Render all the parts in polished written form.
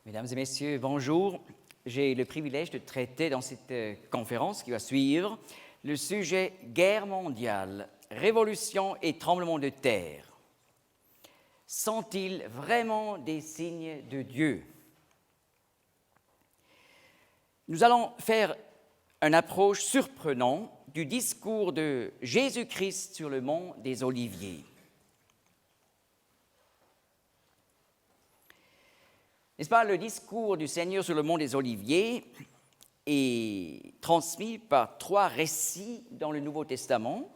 Mesdames et messieurs, bonjour. J'ai le privilège de traiter dans cette conférence qui va suivre le sujet guerre mondiale, révolution et tremblement de terre. Sont-ils vraiment des signes de Dieu? Nous allons faire une approche surprenante du discours de Jésus-Christ sur le mont des Oliviers. N'est-ce pas, le discours du Seigneur sur le mont des Oliviers est transmis par trois récits dans le Nouveau Testament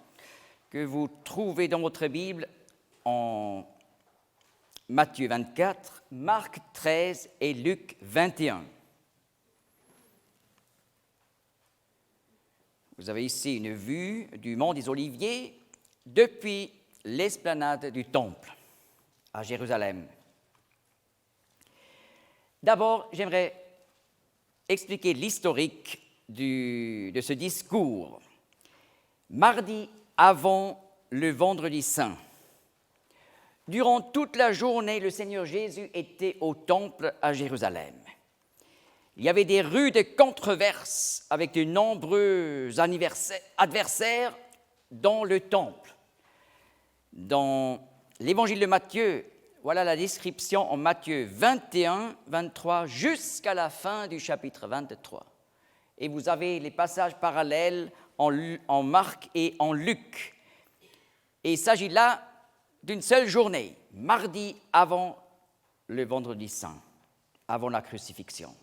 que vous trouvez dans votre Bible en Matthieu 24, Marc 13 et Luc 21. Vous avez ici une vue du mont des Oliviers depuis l'esplanade du Temple à Jérusalem. D'abord, j'aimerais expliquer l'historique de ce discours. Mardi avant le vendredi saint, durant toute la journée, le Seigneur Jésus était au Temple à Jérusalem. Il y avait des rues de controverses avec de nombreux adversaires dans le Temple. Dans l'Évangile de Matthieu, voilà la description en Matthieu 21, 23, jusqu'à la fin du chapitre 23. Et vous avez les passages parallèles en Marc et en Luc. Et il s'agit là d'une seule journée, mardi avant le vendredi saint, avant la crucifixion.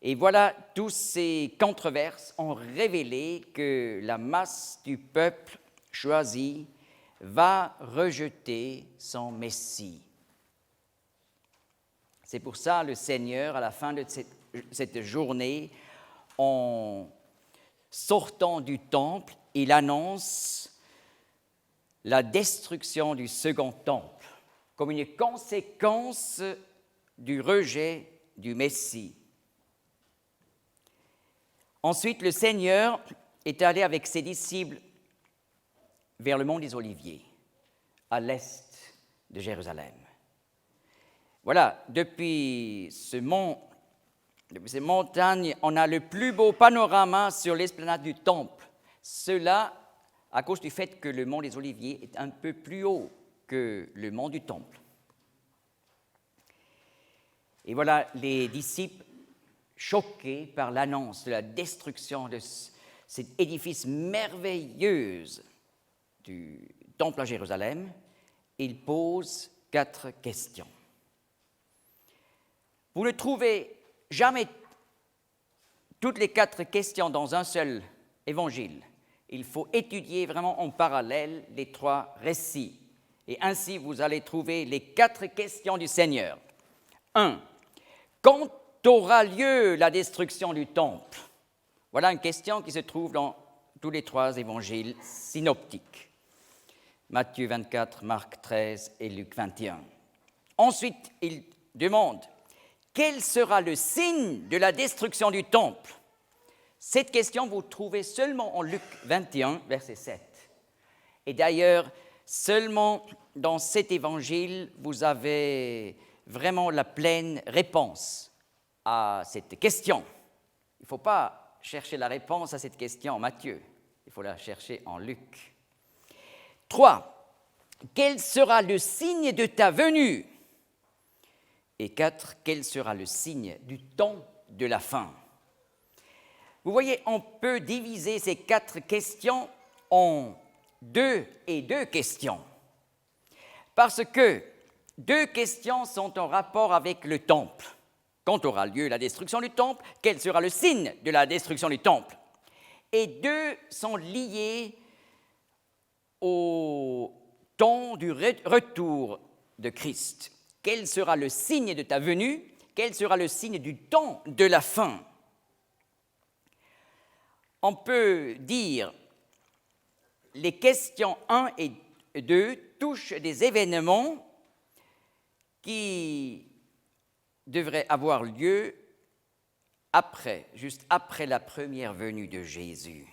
Et voilà, tous ces controverses ont révélé que la masse du peuple choisi va rejeter son Messie. C'est pour ça le Seigneur, à la fin de cette journée, en sortant du temple, il annonce la destruction du second temple comme une conséquence du rejet du Messie. Ensuite, le Seigneur est allé avec ses disciples vers le mont des Oliviers, à l'est de Jérusalem. Voilà, depuis ces montagnes, on a le plus beau panorama sur l'esplanade du Temple. Cela à cause du fait que le mont des Oliviers est un peu plus haut que le mont du Temple. Et voilà, les disciples, choqués par l'annonce de la destruction de cet édifice merveilleux du Temple à Jérusalem, il pose 4 questions. Vous ne trouvez jamais toutes les 4 questions dans un seul évangile. Il faut étudier vraiment en parallèle les 3 récits. Et ainsi, vous allez trouver les 4 questions du Seigneur. 1. Quand aura lieu la destruction du Temple? Voilà une question qui se trouve dans tous les 3 évangiles synoptiques. Matthieu 24, Marc 13 et Luc 21. Ensuite, il demande quel sera le signe de la destruction du Temple? Cette question, vous trouvez seulement en Luc 21, verset 7. Et d'ailleurs, seulement dans cet évangile, vous avez vraiment la pleine réponse à cette question. Il ne faut pas chercher la réponse à cette question en Matthieu, il faut la chercher en Luc. 3. Quel sera le signe de ta venue? Et 4. Quel sera le signe du temps de la fin? Vous voyez, on peut diviser ces 4 questions en 2 et 2 questions. Parce que 2 questions sont en rapport avec le temple. Quand aura lieu la destruction du temple? Quel sera le signe de la destruction du temple? Et 2 sont liées au temps du retour de Christ. Quel sera le signe de ta venue? Quel sera le signe du temps de la fin? On peut dire les questions 1 et 2 touchent des événements qui devraient avoir lieu juste après la première venue de Jésus.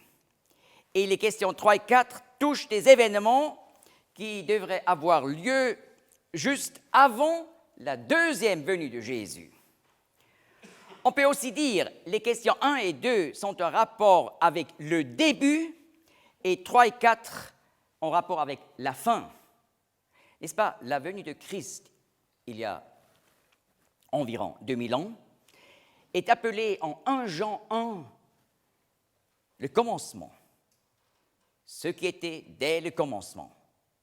Et les questions 3 et 4 touchent des événements qui devraient avoir lieu juste avant la deuxième venue de Jésus. On peut aussi dire les questions 1 et 2 sont en rapport avec le début et 3 et 4 en rapport avec la fin. N'est-ce pas? La venue de Christ, il y a environ 2000 ans, est appelée en 1 Jean 1 le commencement. Ce qui était dès le commencement.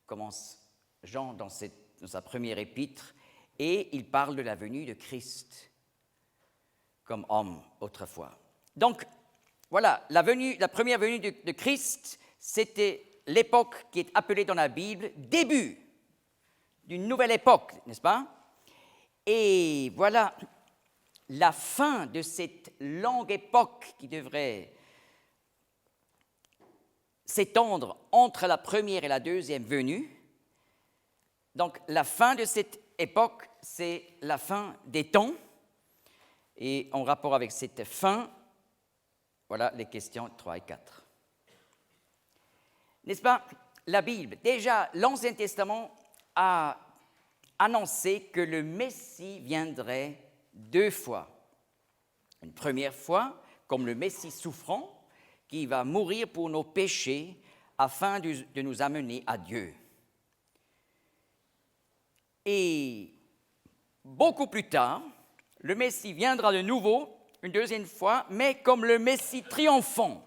Commence Jean dans sa première épître et il parle de la venue de Christ comme homme autrefois. Donc, voilà, la première venue de Christ, c'était l'époque qui est appelée dans la Bible début d'une nouvelle époque, n'est-ce pas? Et voilà la fin de cette longue époque qui devrait s'étendre entre la première et la deuxième venue. Donc, la fin de cette époque, c'est la fin des temps. Et en rapport avec cette fin, voilà les questions 3 et 4. N'est-ce pas? La Bible, déjà l'Ancien Testament a annoncé que le Messie viendrait 2 fois. Une première fois, comme le Messie souffrant, qui va mourir pour nos péchés afin de nous amener à Dieu. Et beaucoup plus tard, le Messie viendra de nouveau, une deuxième fois, mais comme le Messie triomphant,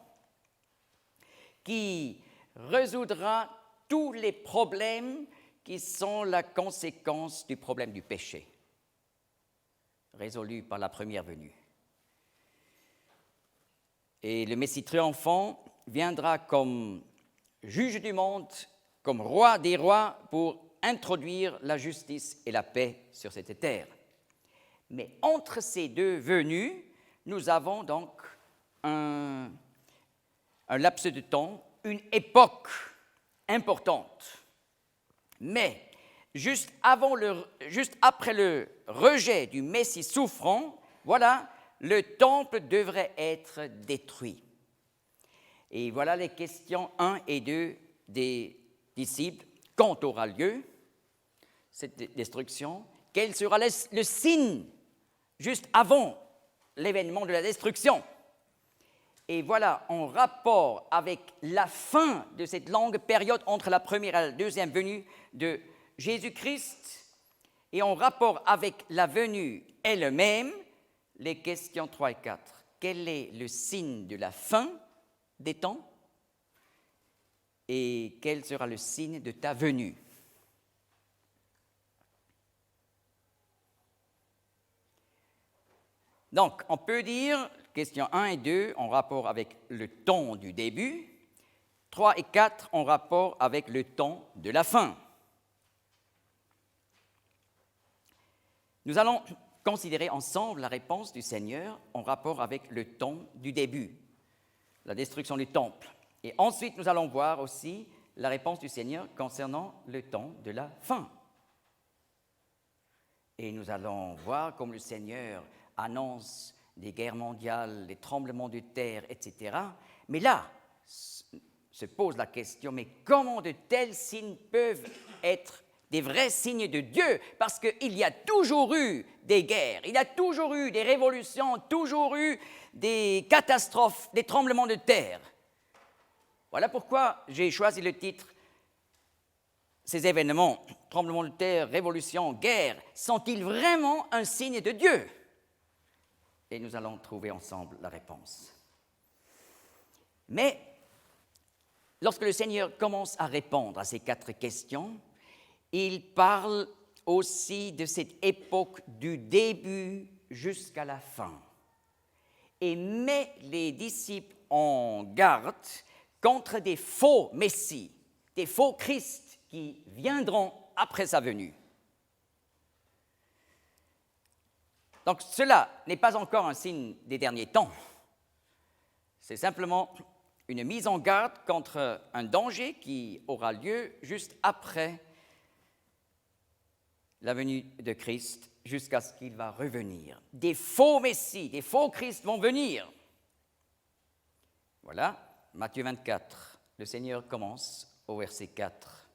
qui résoudra tous les problèmes qui sont la conséquence du problème du péché, résolu par la première venue. Et le Messie triomphant viendra comme juge du monde, comme roi des rois, pour introduire la justice et la paix sur cette terre. Mais entre ces deux venues, nous avons donc un laps de temps, une époque importante. Mais juste après le rejet du Messie souffrant, voilà, le temple devrait être détruit. Et voilà les questions 1 et 2 des disciples. Quand aura lieu cette destruction? Quel sera le signe juste avant l'événement de la destruction? Et voilà, en rapport avec la fin de cette longue période entre la première et la deuxième venue de Jésus-Christ, et en rapport avec la venue elle-même, les questions 3 et 4. Quel est le signe de la fin des temps? Et quel sera le signe de ta venue? Donc, on peut dire, questions 1 et 2 en rapport avec le temps du début, 3 et 4 en rapport avec le temps de la fin. Nous allons considérer ensemble la réponse du Seigneur en rapport avec le temps du début, la destruction du temple. Et ensuite, nous allons voir aussi la réponse du Seigneur concernant le temps de la fin. Et nous allons voir comme le Seigneur annonce des guerres mondiales, des tremblements de terre, etc. Mais là, se pose la question, mais comment de tels signes peuvent être des vrais signes de Dieu? Parce qu'il y a toujours eu des guerres, il y a toujours eu des révolutions, toujours eu des catastrophes, des tremblements de terre. Voilà pourquoi j'ai choisi le titre « Ces événements, tremblements de terre, révolutions, guerres, sont-ils vraiment un signe de Dieu ?» Et nous allons trouver ensemble la réponse. Mais lorsque le Seigneur commence à répondre à ces 4 questions, il parle aussi de cette époque du début jusqu'à la fin. Et met les disciples en garde contre des faux messies, des faux Christ qui viendront après sa venue. Donc cela n'est pas encore un signe des derniers temps. C'est simplement une mise en garde contre un danger qui aura lieu juste après la venue de Christ, jusqu'à ce qu'il va revenir. Des faux messies, des faux Christ vont venir. Voilà, Matthieu 24, le Seigneur commence au verset 4.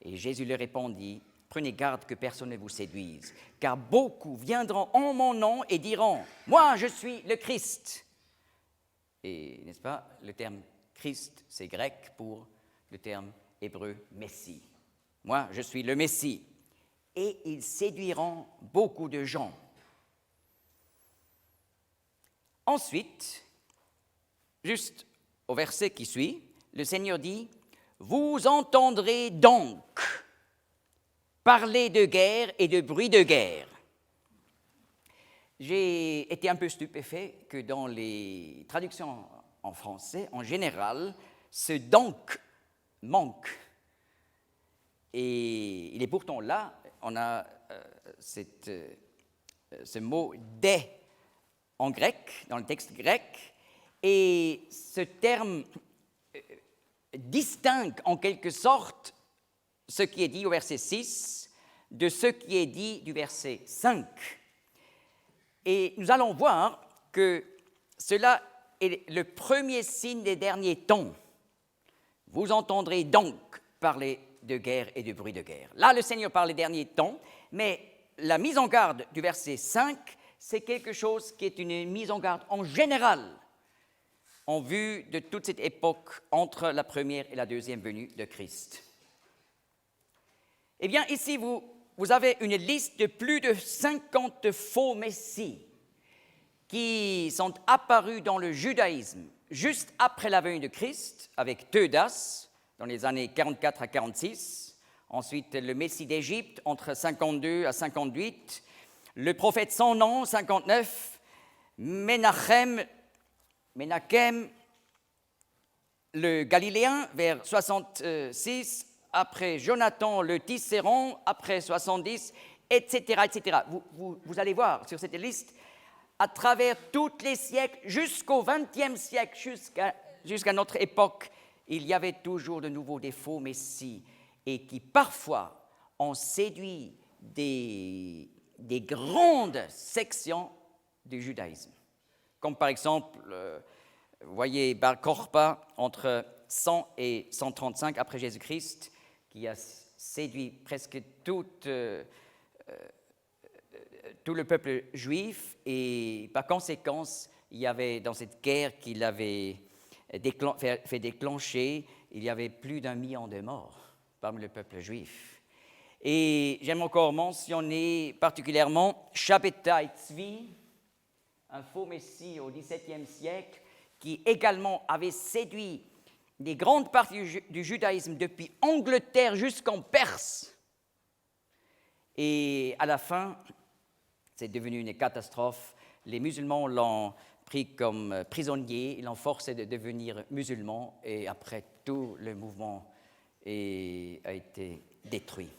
Et Jésus leur répondit, prenez garde que personne ne vous séduise, car beaucoup viendront en mon nom et diront, moi je suis le Christ. Et, n'est-ce pas, le terme Christ, c'est grec pour le terme hébreu Messie. Moi, je suis le Messie. Et ils séduiront beaucoup de gens. Ensuite, juste au verset qui suit, le Seigneur dit, « Vous entendrez donc parler de guerre et de bruit de guerre. » J'ai été un peu stupéfait que dans les traductions en français, en général, ce « donc » manque. Et il est pourtant là, on a ce mot « des » en grec, dans le texte grec, et ce terme distingue en quelque sorte ce qui est dit au verset 6 de ce qui est dit du verset 5. Et nous allons voir que cela est le premier signe des derniers temps. Vous entendrez donc parler de guerre et de bruit de guerre. Là, le Seigneur parle des derniers temps, mais la mise en garde du verset 5, c'est quelque chose qui est une mise en garde en général, en vue de toute cette époque entre la première et la deuxième venue de Christ. Eh bien, ici, vous avez une liste de plus de 50 faux messies qui sont apparus dans le judaïsme juste après la venue de Christ, avec Theudas, dans les années 44 à 46, ensuite le Messie d'Égypte, entre 52 à 58, le prophète sans nom, 59, Menachem, le Galiléen, vers 66, après Jonathan le Tisséron, après 70, etc., etc. Vous allez voir sur cette liste, à travers tous les siècles, jusqu'au XXe siècle, jusqu'à notre époque, il y avait toujours de nouveau des faux messies et qui parfois ont séduit des grandes sections du judaïsme. Comme par exemple, vous voyez Bar Korpa entre 100 et 135 après Jésus-Christ, qui a séduit presque tout le peuple juif, et par conséquence, il y avait dans cette guerre qu'il avait fait déclencher, il y avait plus d'1 million de morts parmi le peuple juif. Et j'aime encore mentionner particulièrement Shabbatai Tzvi, un faux messie au XVIIe siècle, qui également avait séduit des grandes parties du judaïsme depuis Angleterre jusqu'en Perse. Et à la fin, c'est devenu une catastrophe. Les musulmans l'ont pris comme prisonnier, ils l'ont forcé de devenir musulman, et après, tout le mouvement a été détruit.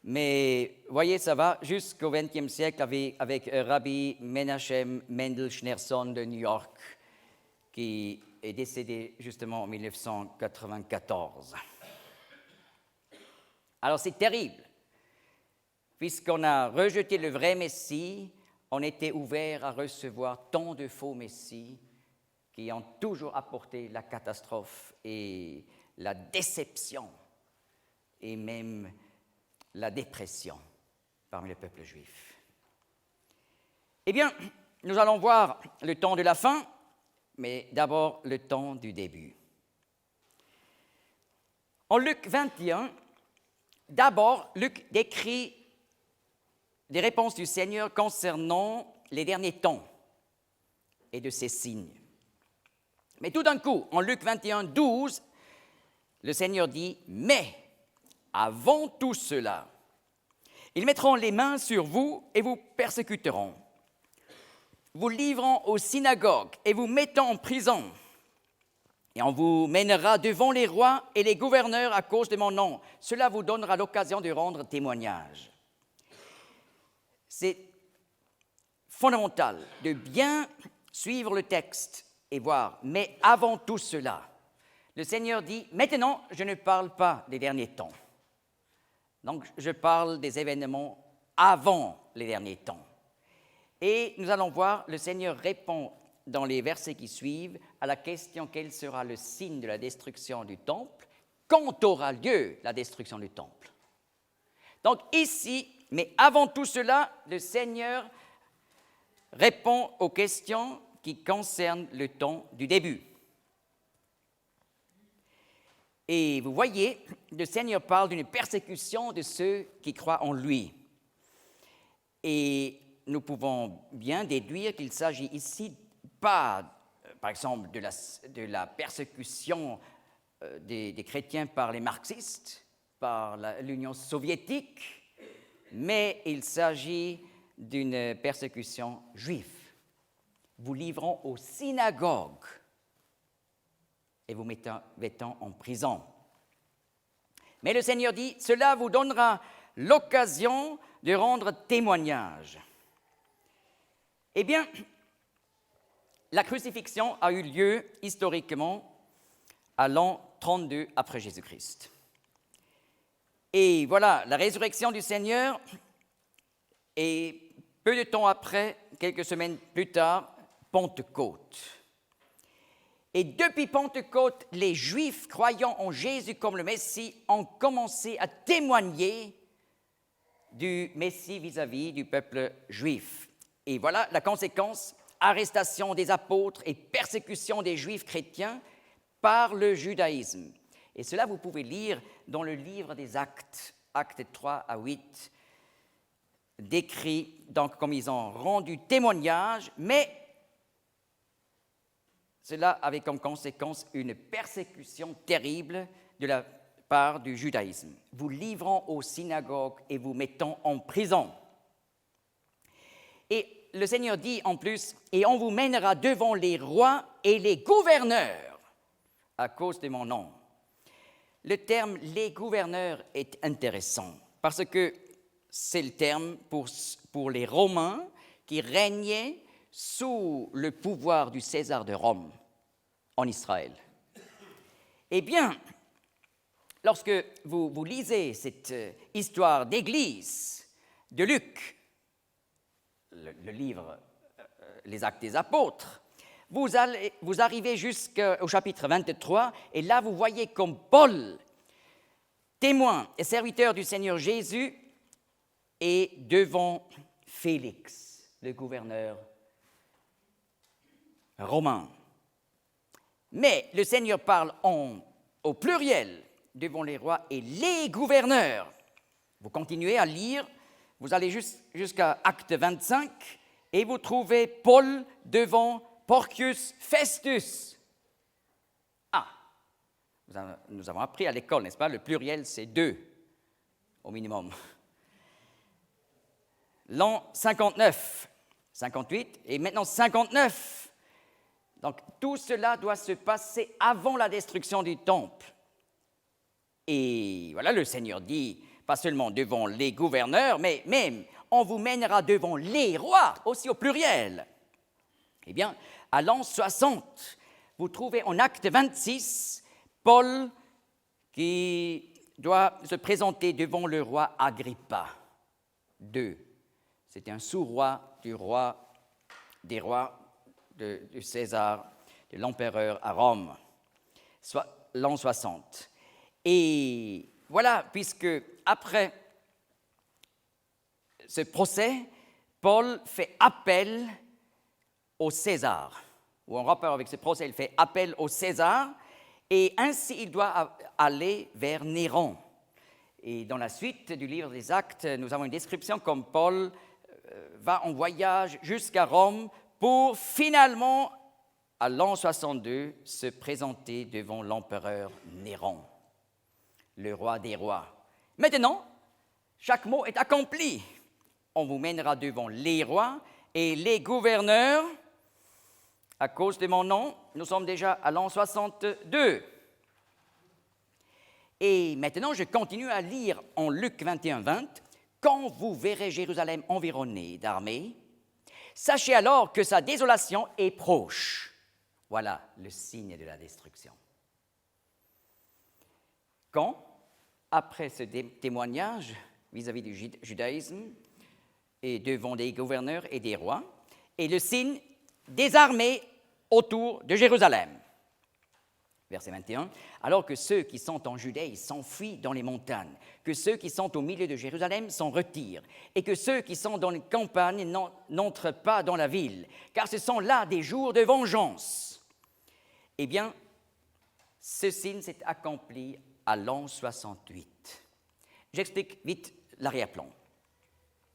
Mais, voyez, ça va jusqu'au XXe siècle avec Rabbi Menachem Mendel Schneerson de New York, qui est décédé justement en 1994. Alors, c'est terrible. Puisqu'on a rejeté le vrai Messie, on était ouvert à recevoir tant de faux messies qui ont toujours apporté la catastrophe et la déception et même la dépression parmi le peuple juif. Eh bien, nous allons voir le temps de la fin, mais d'abord le temps du début. En Luc 21, d'abord, Luc décrit des réponses du Seigneur concernant les derniers temps et de ses signes. Mais tout d'un coup, en Luc 21, 12, le Seigneur dit « Mais avant tout cela, ils mettront les mains sur vous et vous persécuteront, vous livrant aux synagogues et vous mettant en prison, et on vous mènera devant les rois et les gouverneurs à cause de mon nom. Cela vous donnera l'occasion de rendre témoignage. » C'est fondamental de bien suivre le texte et voir. Mais avant tout cela, le Seigneur dit, maintenant, je ne parle pas des derniers temps. Donc, je parle des événements avant les derniers temps. Et nous allons voir, le Seigneur répond dans les versets qui suivent à la question quel sera le signe de la destruction du temple quand aura lieu la destruction du temple. Donc ici, mais avant tout cela, le Seigneur répond aux questions qui concernent le temps du début. Et vous voyez, le Seigneur parle d'une persécution de ceux qui croient en lui. Et nous pouvons bien déduire qu'il s'agit ici pas, par exemple, de la persécution des chrétiens par les marxistes, par l'Union soviétique, mais il s'agit d'une persécution juive. Vous livrons aux synagogues et vous mettant en prison. Mais le Seigneur dit, cela vous donnera l'occasion de rendre témoignage. Eh bien, la crucifixion a eu lieu historiquement à l'an 32 après Jésus-Christ. Et voilà, la résurrection du Seigneur, et peu de temps après, quelques semaines plus tard, Pentecôte. Et depuis Pentecôte, les Juifs croyant en Jésus comme le Messie ont commencé à témoigner du Messie vis-à-vis du peuple juif. Et voilà la conséquence, arrestation des apôtres et persécution des Juifs chrétiens par le judaïsme. Et cela, vous pouvez lire dans le livre des Actes, Actes 3 à 8, décrit donc comme ils ont rendu témoignage, mais cela avait comme conséquence une persécution terrible de la part du judaïsme, vous livrant aux synagogues et vous mettant en prison. Et le Seigneur dit en plus, et on vous mènera devant les rois et les gouverneurs à cause de mon nom. Le terme « les gouverneurs » est intéressant parce que c'est le terme pour les Romains qui régnaient sous le pouvoir du César de Rome en Israël. Eh bien, lorsque vous lisez cette histoire d'Église de Luc, le livre Les Actes des Apôtres, vous arrivez jusqu'au chapitre 23, et là vous voyez comme Paul, témoin et serviteur du Seigneur Jésus, est devant Félix, le gouverneur romain. Mais le Seigneur parle au pluriel devant les rois et les gouverneurs. Vous continuez à lire, vous allez jusqu'à Acte 25 et vous trouvez Paul devant Porcius Festus. Ah, nous avons appris à l'école, n'est-ce pas? Le pluriel, c'est 2 au minimum. L'an 59, 58 et maintenant 59. Donc tout cela doit se passer avant la destruction du temple. Et voilà, le Seigneur dit, pas seulement devant les gouverneurs, mais même on vous mènera devant les rois, aussi au pluriel. Eh bien, à l'an 60, vous trouvez en Acte 26, Paul qui doit se présenter devant le roi Agrippa II. C'était un sous-roi des rois du César, de l'empereur à Rome, soit l'an 60. Et voilà, puisque après ce procès, Paul fait appel au César, ou en rapport avec ce procès, il fait appel au César, et ainsi il doit aller vers Néron. Et dans la suite du livre des Actes, nous avons une description comme Paul va en voyage jusqu'à Rome pour finalement, à l'an 62, se présenter devant l'empereur Néron, le roi des rois. Maintenant, chaque mot est accompli. On vous mènera devant les rois et les gouverneurs. À cause de mon nom, nous sommes déjà à l'an 62. Et maintenant, je continue à lire en Luc 21, 20. « Quand vous verrez Jérusalem environnée d'armées, sachez alors que sa désolation est proche. » Voilà le signe de la destruction. Quand, après ce témoignage vis-à-vis du judaïsme et devant des gouverneurs et des rois, et le signe des armées autour de Jérusalem. verset 21, alors que ceux qui sont en Judée s'enfuient dans les montagnes, que ceux qui sont au milieu de Jérusalem s'en retirent, et que ceux qui sont dans les campagnes n'entrent pas dans la ville, car ce sont là des jours de vengeance. Eh bien, ce signe s'est accompli à l'an 68. J'explique vite l'arrière-plan.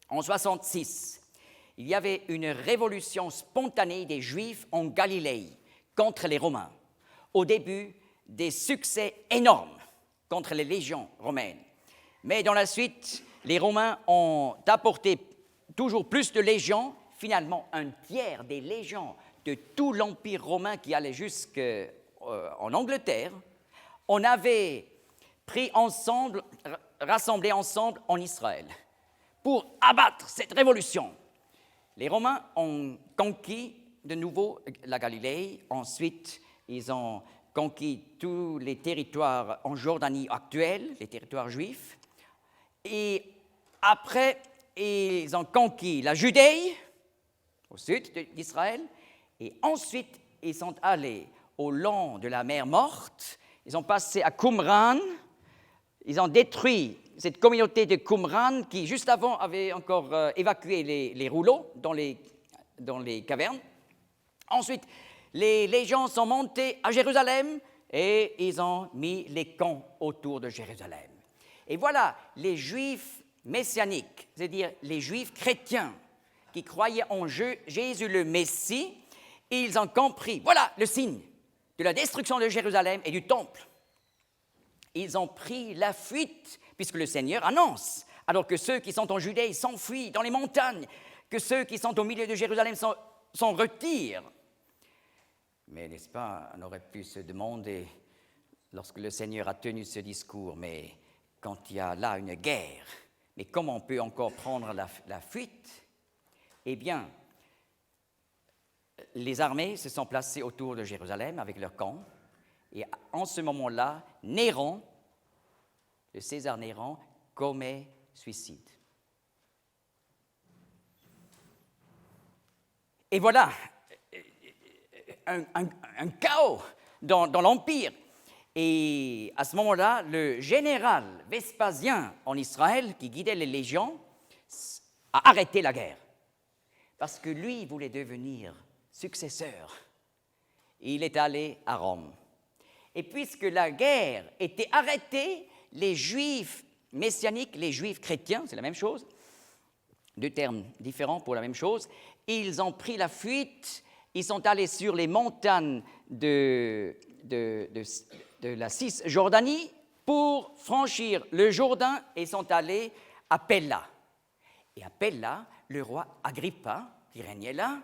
En 66, il y avait une révolution spontanée des Juifs en Galilée contre les Romains. Au début, des succès énormes contre les légions romaines. Mais dans la suite, les Romains ont apporté toujours plus de légions. Finalement, un tiers des légions de tout l'Empire romain qui allait jusqu'en Angleterre, on avait rassemblé ensemble en Israël pour abattre cette révolution. Les Romains ont conquis de nouveau la Galilée. Ensuite, ils ont conquis tous les territoires en Jordanie actuels, les territoires juifs. Et après, ils ont conquis la Judée, au sud d'Israël. Et ensuite, ils sont allés au long de la mer Morte. Ils ont passé à Qumran. Ils ont détruit cette communauté de Qumran qui, juste avant, avait encore évacué les rouleaux dans les cavernes. Ensuite, les légions sont montées à Jérusalem et ils ont mis les camps autour de Jérusalem. Et voilà, les Juifs messianiques, c'est-à-dire les Juifs chrétiens qui croyaient en Jésus le Messie, ils ont compris, voilà le signe de la destruction de Jérusalem et du temple. Ils ont pris la fuite, puisque le Seigneur annonce, alors que ceux qui sont en Judée s'enfuient dans les montagnes, que ceux qui sont au milieu de Jérusalem s'en retirent. Mais n'est-ce pas, on aurait pu se demander, lorsque le Seigneur a tenu ce discours, mais quand il y a là une guerre, mais comment on peut encore prendre la fuite? Eh bien, les armées se sont placées autour de Jérusalem avec leurs camps, et en ce moment-là, Néron, le César Néron, commet suicide. Et voilà, un chaos dans l'Empire. Et à ce moment-là, le général Vespasien en Israël, qui guidait les légions, a arrêté la guerre. Parce que lui voulait devenir successeur. Il est allé à Rome. Et puisque la guerre était arrêtée, les Juifs messianiques, les Juifs chrétiens, c'est la même chose, deux termes différents pour la même chose, ils ont pris la fuite, ils sont allés sur les montagnes de la Cisjordanie pour franchir le Jourdain et sont allés à Pella. Et à Pella, le roi Agrippa, qui régnait là,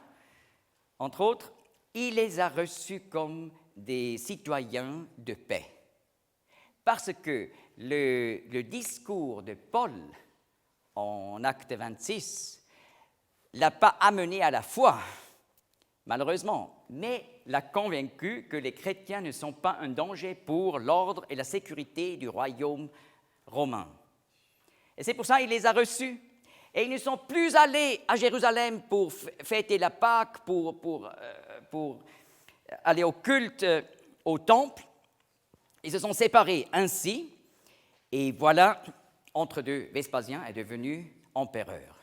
entre autres, il les a reçus comme des citoyens de paix. Parce que le discours de Paul en Acte 26 ne l'a pas amené à la foi, malheureusement, mais l'a convaincu que les chrétiens ne sont pas un danger pour l'ordre et la sécurité du royaume romain. Et c'est pour ça qu'il les a reçus. Et ils ne sont plus allés à Jérusalem pour fêter la Pâque, pour aller au culte au temple. Ils se sont séparés ainsi. Et voilà, entre deux, Vespasien est devenu empereur.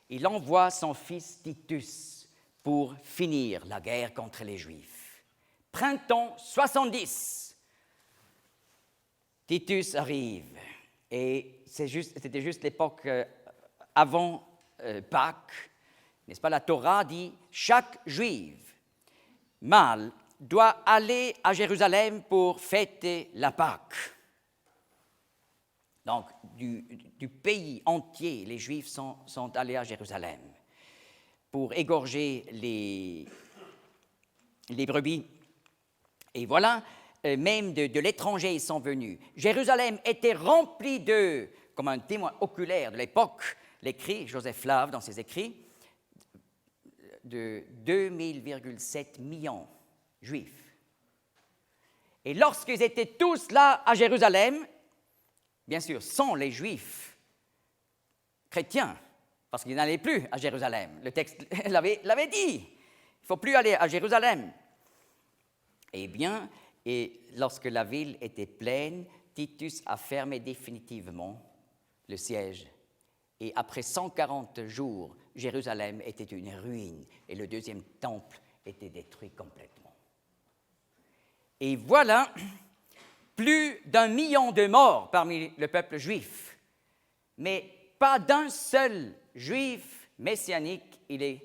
Il envoie son fils Titus pour finir la guerre contre les Juifs. Printemps 70, Titus arrive. Et c'était juste l'époque avant Pâques, n'est-ce pas? La Torah dit « Chaque Juif mâle doit aller à Jérusalem pour fêter la Pâque ». Donc, du pays entier, les Juifs sont allés à Jérusalem pour égorger les brebis. Et voilà, même de l'étranger, ils sont venus. Jérusalem était remplie comme un témoin oculaire de l'époque, l'écrit, Joseph Flave dans ses écrits, de 2000,7 millions de Juifs. Et lorsqu'ils étaient tous là à Jérusalem, bien sûr, sans les Juifs chrétiens, parce qu'ils n'allaient plus à Jérusalem. Le texte l'avait dit. Il ne faut plus aller à Jérusalem. Eh bien, Et lorsque la ville était pleine, Titus a fermé définitivement le siège. Et après 140 jours, Jérusalem était une ruine et le deuxième temple était détruit complètement. Et voilà plus d'1 million de morts parmi le peuple juif. Mais pas d'un seul juif messianique, il est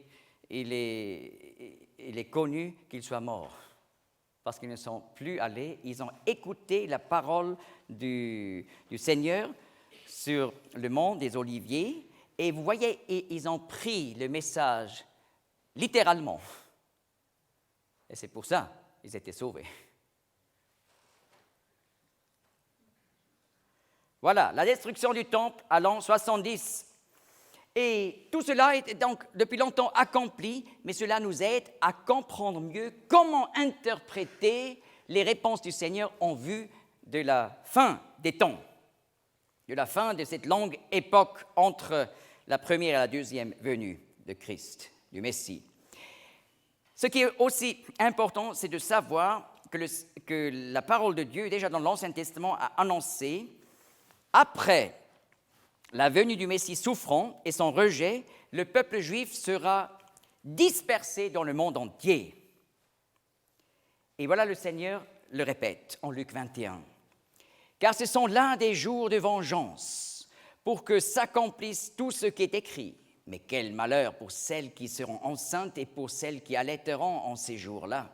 connu qu'il soit mort. Parce qu'ils ne sont plus allés, ils ont écouté la parole du Seigneur sur le mont des Oliviers, et vous voyez, ils ont pris le message littéralement. Et c'est pour ça qu'ils étaient sauvés. Voilà, la destruction du temple à l'an 70. Et tout cela est donc depuis longtemps accompli, mais cela nous aide à comprendre mieux comment interpréter les réponses du Seigneur en vue de la fin des temps, de la fin de cette longue époque entre la première et la deuxième venue de Christ, du Messie. Ce qui est aussi important, c'est de savoir que la parole de Dieu, déjà dans l'Ancien Testament, a annoncé, après la venue du Messie souffrant et son rejet, le peuple juif sera dispersé dans le monde entier. Et voilà, le Seigneur le répète en Luc 21. « Car ce sont là des jours de vengeance, pour que s'accomplisse tout ce qui est écrit. Mais quel malheur pour celles qui seront enceintes et pour celles qui allaiteront en ces jours-là.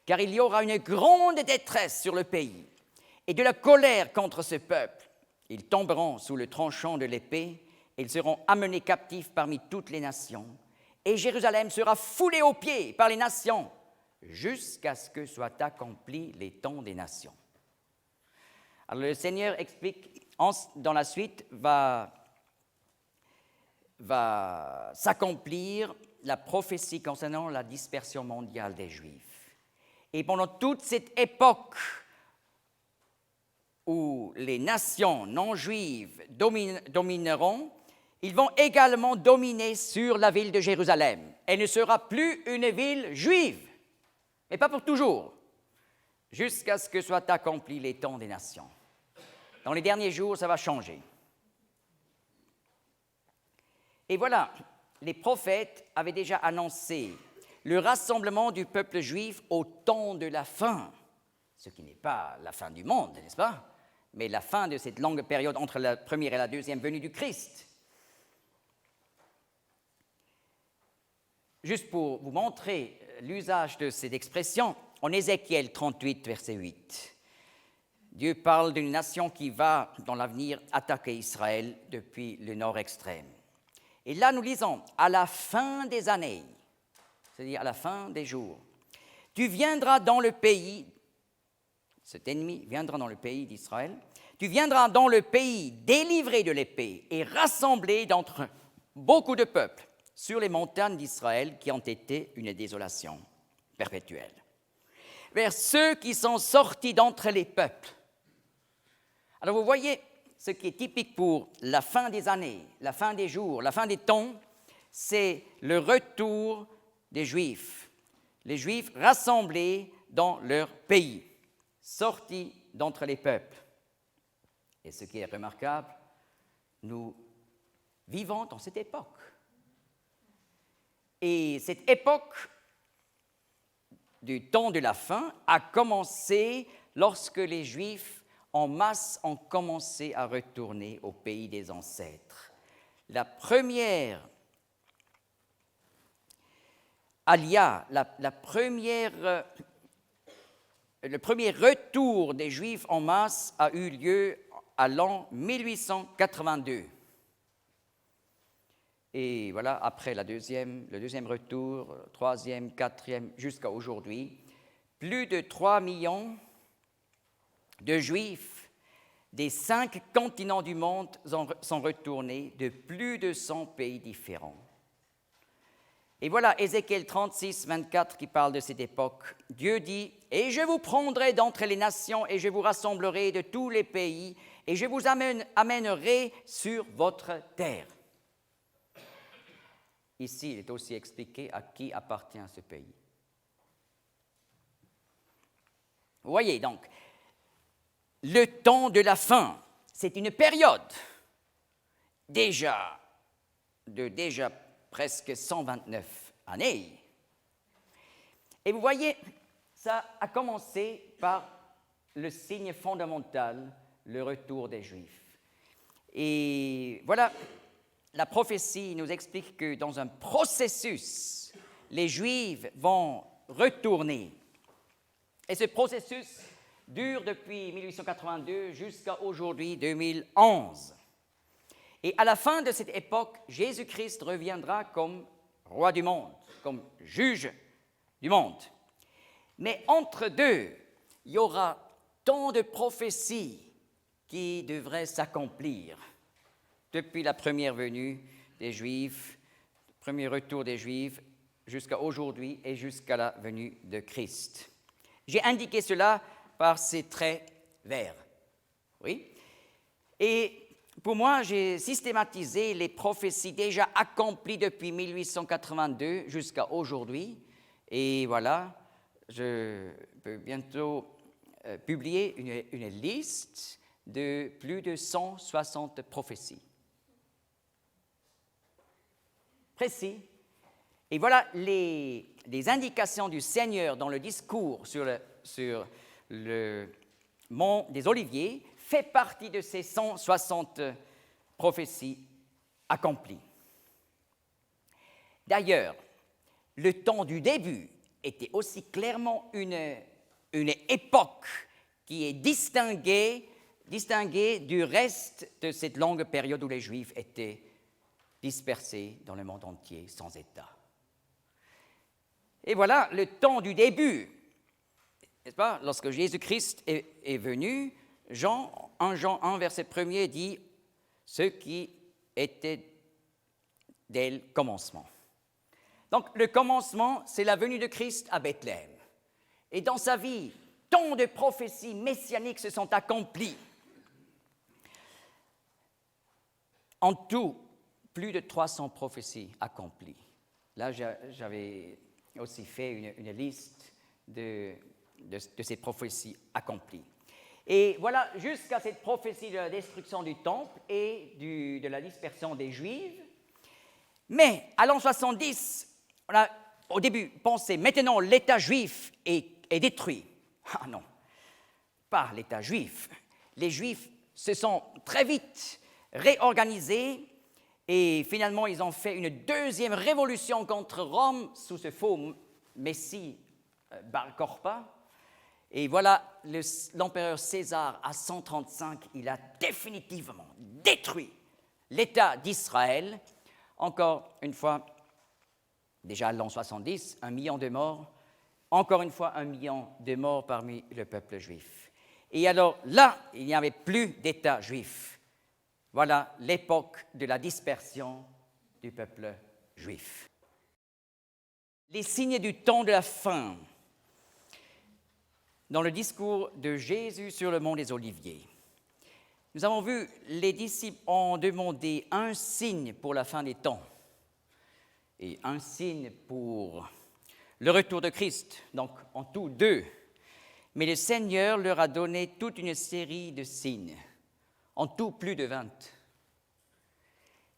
Car il y aura une grande détresse sur le pays, et de la colère contre ce peuple. Ils tomberont sous le tranchant de l'épée, et ils seront amenés captifs parmi toutes les nations. Et Jérusalem sera foulée aux pieds par les nations, jusqu'à ce que soient accomplis les temps des nations. » Alors le Seigneur explique, dans la suite, va s'accomplir la prophétie concernant la dispersion mondiale des Juifs. Et pendant toute cette époque où les nations non juives domineront, ils vont également dominer sur la ville de Jérusalem. Elle ne sera plus une ville juive, mais pas pour toujours, jusqu'à ce que soient accomplis les temps des nations. Dans les derniers jours, ça va changer. Et voilà, les prophètes avaient déjà annoncé le rassemblement du peuple juif au temps de la fin, ce qui n'est pas la fin du monde, n'est-ce pas? Mais la fin de cette longue période entre la première et la deuxième venue du Christ. Juste pour vous montrer l'usage de cette expression, en Ézéchiel 38, verset 8, Dieu parle d'une nation qui va, dans l'avenir, attaquer Israël depuis le nord extrême. Et là, nous lisons, à la fin des années, c'est-à-dire à la fin des jours, tu viendras dans le pays, cet ennemi viendra dans le pays d'Israël, tu viendras dans le pays délivré de l'épée et rassemblé d'entre beaucoup de peuples sur les montagnes d'Israël qui ont été une désolation perpétuelle, vers ceux qui sont sortis d'entre les peuples. Alors vous voyez, ce qui est typique pour la fin des années, la fin des jours, la fin des temps, c'est le retour des Juifs. Les Juifs rassemblés dans leur pays, sortis d'entre les peuples. Et ce qui est remarquable, nous vivons dans cette époque. Et cette époque du temps de la fin a commencé lorsque les Juifs en masse ont commencé à retourner au pays des ancêtres. La première alia, le premier retour des Juifs en masse a eu lieu à l'an 1882. Et voilà, après le deuxième retour, troisième, quatrième, jusqu'à aujourd'hui, plus de 3 millions de Juifs des 5 continents du monde sont retournés de plus de 100 pays différents. Et voilà Ézéchiel 36, 24 qui parle de cette époque. Dieu dit, « Et je vous prendrai d'entre les nations et je vous rassemblerai de tous les pays et je vous amènerai sur votre terre. » Ici, il est aussi expliqué à qui appartient ce pays. Vous voyez donc, le temps de la fin, c'est une période déjà presque 129 années. Et vous voyez, ça a commencé par le signe fondamental, le retour des Juifs. Et voilà, la prophétie nous explique que dans un processus, les Juifs vont retourner. Et ce processus dure depuis 1882 jusqu'à aujourd'hui, 2011. Et à la fin de cette époque, Jésus-Christ reviendra comme roi du monde, comme juge du monde. Mais entre deux, il y aura tant de prophéties qui devraient s'accomplir depuis la première venue des Juifs, le premier retour des Juifs, jusqu'à aujourd'hui et jusqu'à la venue de Christ. J'ai indiqué cela par ces traits verts. Oui. Et pour moi, j'ai systématisé les prophéties déjà accomplies depuis 1882 jusqu'à aujourd'hui. Et voilà, je peux bientôt publier une liste de plus de 160 prophéties. Précis. Et voilà les indications du Seigneur dans le discours sur le mont des Oliviers fait partie de ces 160 prophéties accomplies. D'ailleurs, le temps du début était aussi clairement une époque qui est distinguée du reste de cette longue période où les Juifs étaient dispersés dans le monde entier sans État. Et voilà le temps du début, n'est-ce pas? Lorsque Jésus-Christ est venu, Jean 1, verset 1er dit « ce qui était dès le commencement ». Donc le commencement, c'est la venue de Christ à Bethléem. Et dans sa vie, tant de prophéties messianiques se sont accomplies. En tout, plus de 300 prophéties accomplies. Là, j'avais aussi fait une liste de ces prophéties accomplies. Et voilà, jusqu'à cette prophétie de la destruction du temple et de la dispersion des Juifs. Mais à l'an 70, on a au début pensé, maintenant l'État juif est détruit. Ah non, pas l'État juif. Les Juifs se sont très vite réorganisés et finalement ils ont fait une deuxième révolution contre Rome sous ce faux Messie Bar Korpa. Et voilà, l'empereur César, à 135, il a définitivement détruit l'État d'Israël. Encore une fois, déjà à l'an 70, 1 million de morts. Encore une fois, 1 million de morts parmi le peuple juif. Et alors là, il n'y avait plus d'État juif. Voilà l'époque de la dispersion du peuple juif. Les signes du temps de la fin. Dans le discours de Jésus sur le mont des Oliviers, nous avons vu les disciples ont demandé un signe pour la fin des temps et un signe pour le retour de Christ, donc en tout 2. Mais le Seigneur leur a donné toute une série de signes, en tout plus de 20.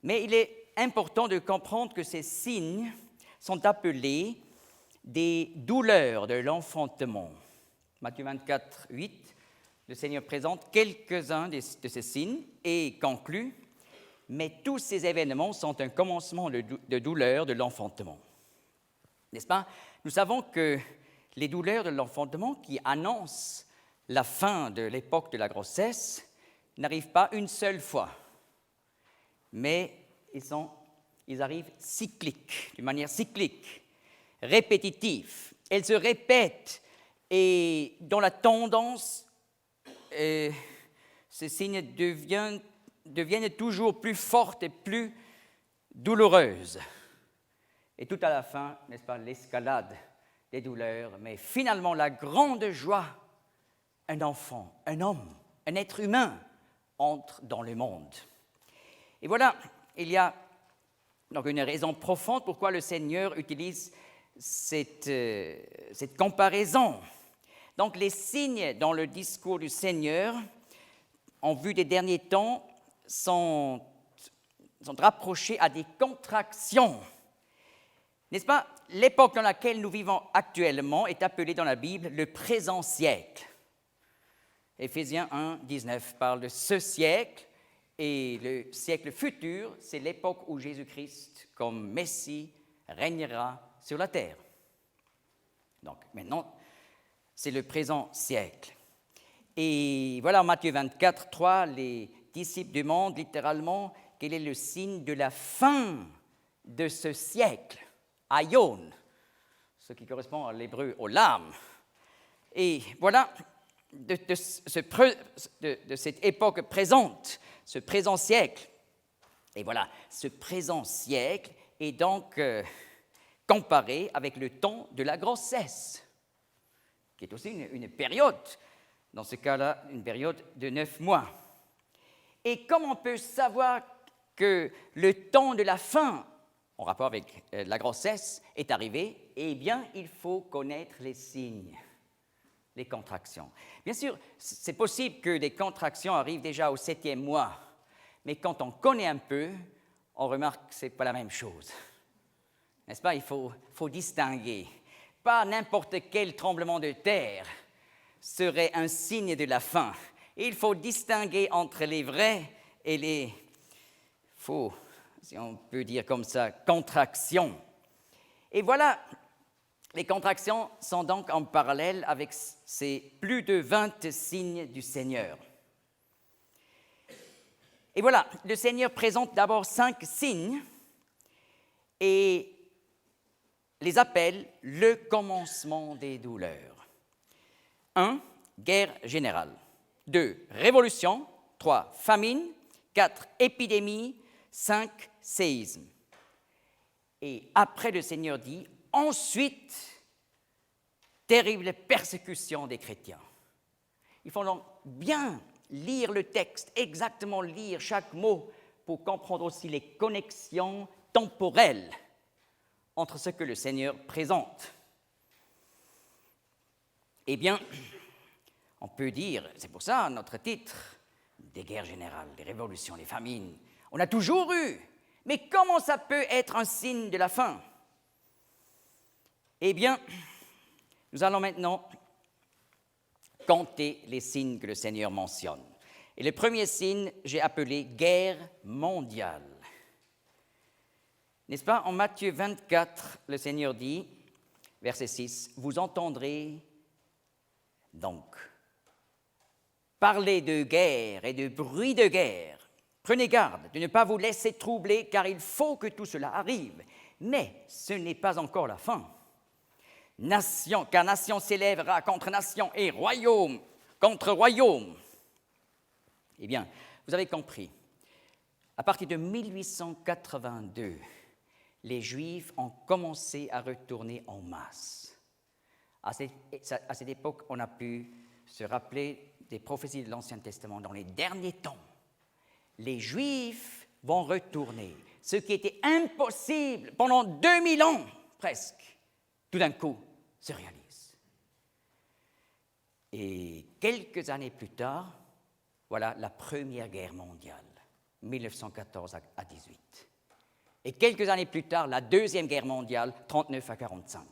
Mais il est important de comprendre que ces signes sont appelés des douleurs de l'enfantement. Matthieu 24, 8, le Seigneur présente quelques-uns de ces signes et conclut « Mais tous ces événements sont un commencement de douleur de l'enfantement. » N'est-ce pas? Nous savons que les douleurs de l'enfantement qui annoncent la fin de l'époque de la grossesse n'arrivent pas une seule fois, mais ils arrivent cycliques, d'une manière cyclique, répétitive. Elles se répètent et dans la tendance, ces signes deviennent toujours plus fortes et plus douloureuses. Et tout à la fin, n'est-ce pas, l'escalade des douleurs, mais finalement la grande joie, un enfant, un homme, un être humain entre dans le monde. Et voilà, il y a donc une raison profonde pourquoi le Seigneur utilise cette comparaison. Donc les signes dans le discours du Seigneur, en vue des derniers temps, sont rapprochés à des contractions. N'est-ce pas? L'époque dans laquelle nous vivons actuellement est appelée dans la Bible le présent siècle. Éphésiens 1, 19 parle de ce siècle, et le siècle futur, c'est l'époque où Jésus-Christ, comme Messie, régnera sur la terre. Donc maintenant, c'est le présent siècle. Et voilà, Matthieu 24, 3, les disciples demandent littéralement quel est le signe de la fin de ce siècle, Aion, ce qui correspond à l'hébreu olam. Et voilà, de cette époque présente, ce présent siècle. Et voilà, ce présent siècle est donc comparé avec le temps de la grossesse, qui est aussi une période, dans ce cas-là, une période de 9 mois. Et comment on peut savoir que le temps de la fin, en rapport avec la grossesse, est arrivé? Eh bien, il faut connaître les signes, les contractions. Bien sûr, c'est possible que des contractions arrivent déjà au 7e mois, mais quand on connaît un peu, on remarque que ce n'est pas la même chose. N'est-ce pas? Il faut distinguer. Pas n'importe quel tremblement de terre serait un signe de la fin. Il faut distinguer entre les vrais et les faux, si on peut dire comme ça, contractions. Et voilà, les contractions sont donc en parallèle avec ces plus de 20 signes du Seigneur. Et voilà, le Seigneur présente d'abord 5 signes et les appelle le commencement des douleurs. 1. Guerre générale. 2. Révolution. 3. Famine. 4. Épidémie. 5. Séisme. Et après, le Seigneur dit, ensuite, terrible persécution des chrétiens. Il faut donc bien lire le texte, exactement lire chaque mot pour comprendre aussi les connexions temporelles entre ce que le Seigneur présente. Eh bien, on peut dire, c'est pour ça notre titre, des guerres générales, des révolutions, des famines, on a toujours eu, mais comment ça peut être un signe de la fin? Eh bien, nous allons maintenant compter les signes que le Seigneur mentionne. Et le premier signe, j'ai appelé guerre mondiale. N'est-ce pas? En Matthieu 24, le Seigneur dit, verset 6, « Vous entendrez donc parler de guerre et de bruit de guerre. Prenez garde de ne pas vous laisser troubler, car il faut que tout cela arrive. Mais ce n'est pas encore la fin. Car nation s'élèvera contre nation et royaume contre royaume. » Eh bien, vous avez compris, à partir de 1882, les Juifs ont commencé à retourner en masse. À cette époque, on a pu se rappeler des prophéties de l'Ancien Testament. Dans les derniers temps, les Juifs vont retourner. Ce qui était impossible pendant 2000 ans, presque, tout d'un coup, se réalise. Et quelques années plus tard, voilà la Première Guerre mondiale, 1914 à 18. Et quelques années plus tard, la Deuxième Guerre mondiale, 39 à 45.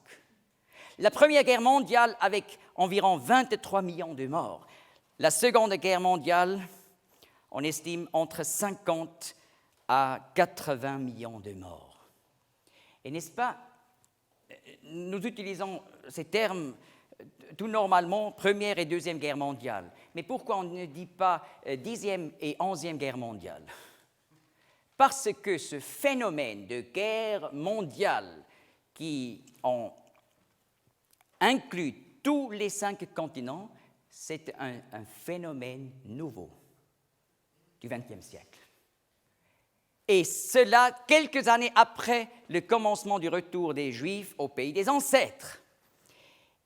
La Première Guerre mondiale avec environ 23 millions de morts. La Seconde Guerre mondiale, on estime entre 50 à 80 millions de morts. Et n'est-ce pas, nous utilisons ces termes tout normalement, Première et Deuxième Guerre mondiale. Mais pourquoi on ne dit pas 10e et 11e Guerre mondiale? Parce que ce phénomène de guerre mondiale qui inclut tous les 5 continents, c'est un phénomène nouveau du XXe siècle. Et cela quelques années après le commencement du retour des Juifs au pays des ancêtres.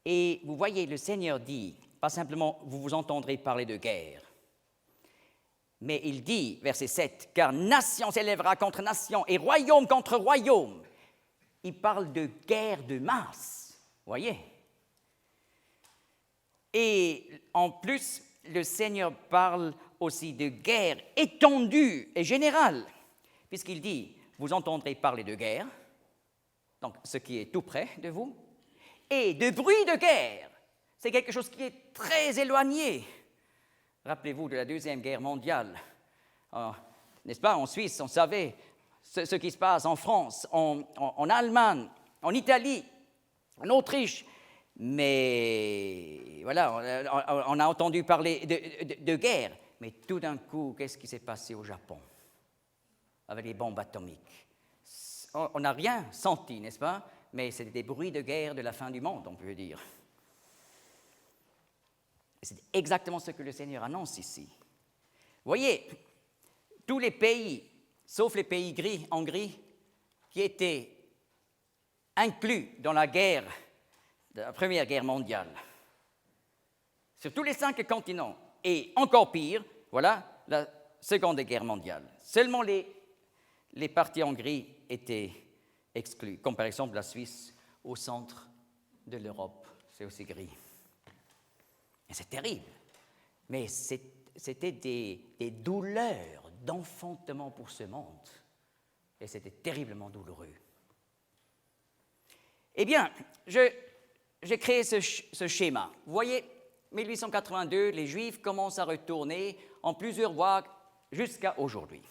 Et vous voyez, le Seigneur dit, pas simplement « vous vous entendrez parler de guerre », mais il dit, verset 7, « car nation s'élèvera contre nation et royaume contre royaume ». Il parle de guerre de masse, voyez. Et en plus, le Seigneur parle aussi de guerre étendue et générale, puisqu'il dit, vous entendrez parler de guerre, donc ce qui est tout près de vous, et de bruit de guerre. C'est quelque chose qui est très éloigné. Rappelez-vous de la Deuxième Guerre mondiale. N'est-ce pas, en Suisse, on savait ce qui se passe en France, en Allemagne, en Italie, en Autriche. Mais voilà, on a entendu parler de guerre. Mais tout d'un coup, qu'est-ce qui s'est passé au Japon avec les bombes atomiques? On n'a rien senti, n'est-ce pas? Mais c'est des bruits de guerre de la fin du monde, on peut dire. C'est exactement ce que le Seigneur annonce ici. Vous voyez, tous les pays, sauf les pays gris, en gris, qui étaient inclus dans la guerre, la Première Guerre mondiale, sur tous les 5 continents, et encore pire, voilà, la Seconde Guerre mondiale. Seulement les parties en gris étaient exclus, comme par exemple la Suisse au centre de l'Europe, c'est aussi gris. Et c'est terrible, mais c'était des douleurs d'enfantement pour ce monde, et c'était terriblement douloureux. Eh bien, j'ai créé ce schéma. Vous voyez, 1882, les Juifs commencent à retourner en plusieurs vagues jusqu'à aujourd'hui.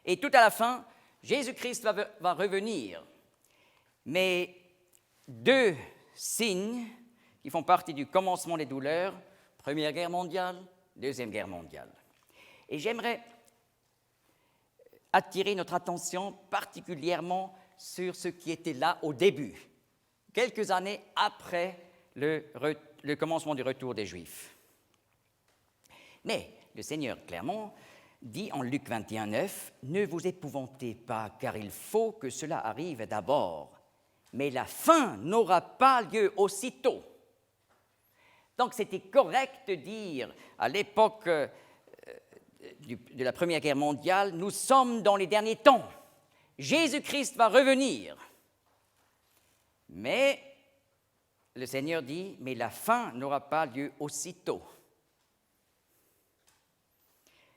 Et tout à la fin, Jésus-Christ va revenir. Mais 2 signes qui font partie du commencement des douleurs, Première Guerre mondiale, Deuxième Guerre mondiale. Et j'aimerais attirer notre attention particulièrement sur ce qui était là au début, quelques années après le commencement du retour des Juifs. Mais le Seigneur, clairement, dit en Luc 21:9, « Ne vous épouvantez pas, car il faut que cela arrive d'abord, mais la fin n'aura pas lieu aussitôt. » Donc c'était correct de dire, à l'époque de la Première Guerre mondiale, nous sommes dans les derniers temps. Jésus-Christ va revenir. Mais le Seigneur dit, mais la fin n'aura pas lieu aussitôt.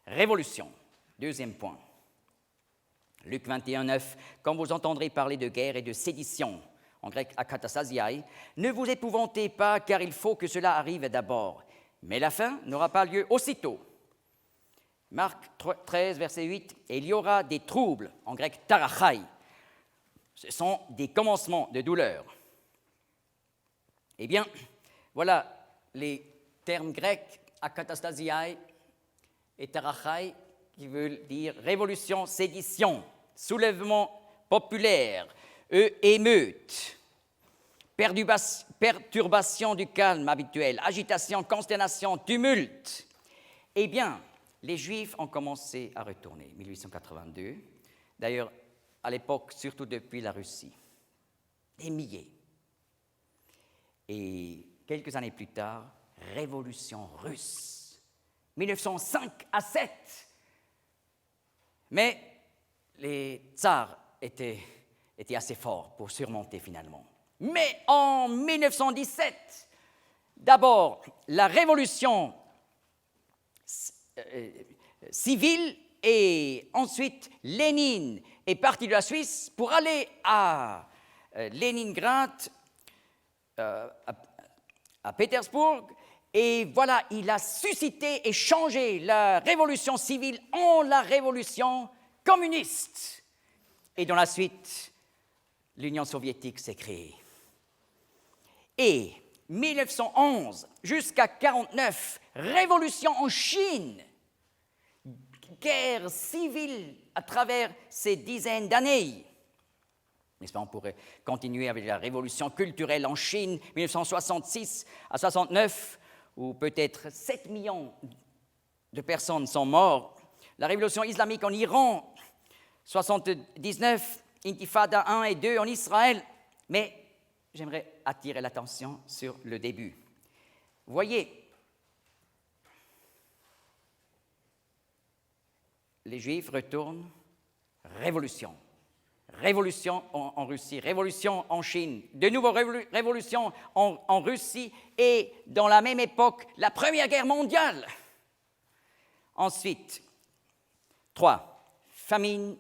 Révolution, deuxième point. Luc 21:9, quand vous entendrez parler de guerre et de sédition, en grec akatastasiai, ne vous épouvantez pas, car il faut que cela arrive d'abord. Mais la fin n'aura pas lieu aussitôt. Marc 13, verset 8, et il y aura des troubles, en grec tarachai. Ce sont des commencements de douleur. Eh bien, voilà les termes grecs akatastasiai et tarachai, qui veulent dire révolution, sédition, soulèvement populaire, émeute, perturbation du calme habituel, agitation, consternation, tumulte. Eh bien, les Juifs ont commencé à retourner, 1882. D'ailleurs, à l'époque, surtout depuis la Russie. Des milliers. Et quelques années plus tard, révolution russe, 1905 à 7. Mais les tsars étaient assez forts pour surmonter finalement. Mais en 1917, d'abord, la révolution civile et ensuite Lénine est parti de la Suisse pour aller à Leningrad, à Pétersbourg, et voilà, il a suscité et changé la révolution civile en la révolution communiste. Et dans la suite, l'Union soviétique s'est créée. Et 1911 jusqu'à 1949, révolution en Chine, guerre civile à travers ces dizaines d'années. N'est-ce pas, on pourrait continuer avec la révolution culturelle en Chine, 1966 à 1969, où peut-être 7 millions de personnes sont mortes. La révolution islamique en Iran, 1979, Intifada 1 et 2 en Israël. Mais j'aimerais attirer l'attention sur le début. Vous voyez, les Juifs retournent, révolution. révolution en Russie, révolution en Chine, de nouveau révolution en Russie et dans la même époque, la Première Guerre mondiale. Ensuite, 3, famine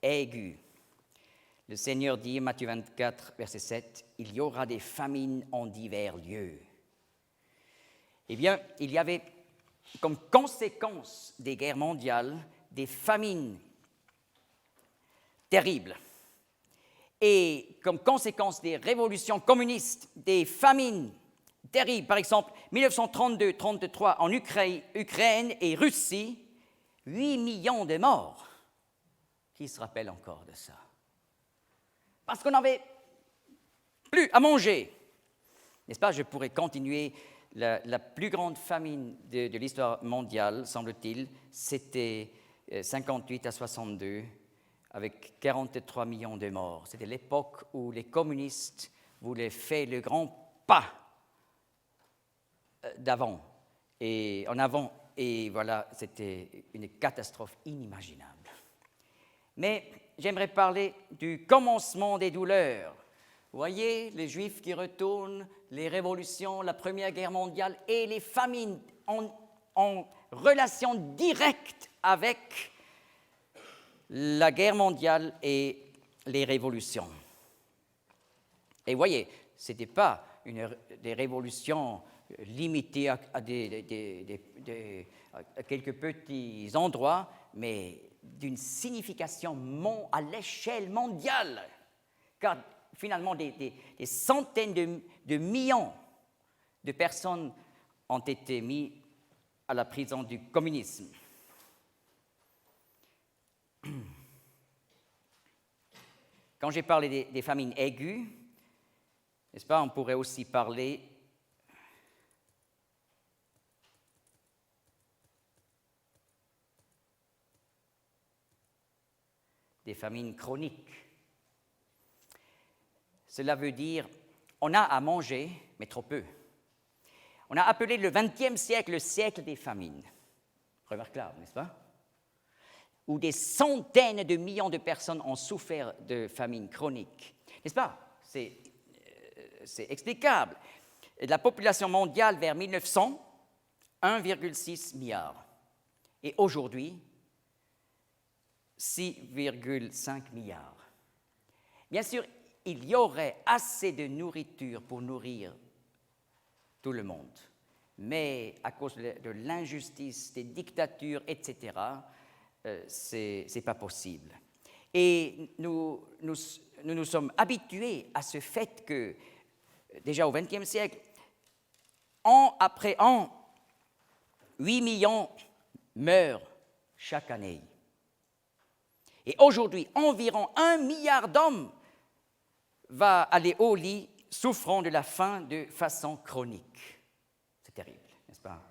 aiguë. Le Seigneur dit, Matthieu 24, verset 7, « Il y aura des famines en divers lieux. » Eh bien, il y avait comme conséquence des guerres mondiales des famines terribles. Et comme conséquence des révolutions communistes, des famines terribles, par exemple 1932-33 en Ukraine et Russie, 8 millions de morts. Qui se rappelle encore de ça? Parce qu'on n'avait plus à manger. N'est-ce pas? Je pourrais continuer. La plus grande famine de l'histoire mondiale, semble-t-il, c'était 58 à 62, avec 43 millions de morts. C'était l'époque où les communistes voulaient faire le grand pas en avant, et voilà, c'était une catastrophe inimaginable. Mais j'aimerais parler du commencement des douleurs. Vous voyez, les Juifs qui retournent, les révolutions, la Première Guerre mondiale et les famines en relation directe avec la guerre mondiale et les révolutions. Et vous voyez, ce n'était pas des révolutions limitées à quelques petits endroits, mais d'une signification à l'échelle mondiale. Car finalement, des centaines de millions de personnes ont été mises à la prison du communisme. Quand j'ai parlé des famines aiguës, n'est-ce pas, on pourrait aussi parler des famines chroniques. Cela veut dire on a à manger, mais trop peu. On a appelé le XXe siècle le siècle des famines. Remarquable, n'est-ce pas? Où des centaines de millions de personnes ont souffert de famine chronique. N'est-ce pas? C'est explicable. La population mondiale vers 1900, 1,6 milliard. Et aujourd'hui, 6,5 milliards. Bien sûr, il y aurait assez de nourriture pour nourrir tout le monde. Mais à cause de l'injustice, des dictatures, etc., ce n'est pas possible. Et nous sommes habitués à ce fait que, déjà au XXe siècle, an après an, 8 millions meurent chaque année. Et aujourd'hui, environ 1 milliard d'hommes va aller au lit souffrant de la faim de façon chronique. C'est terrible, n'est-ce pas?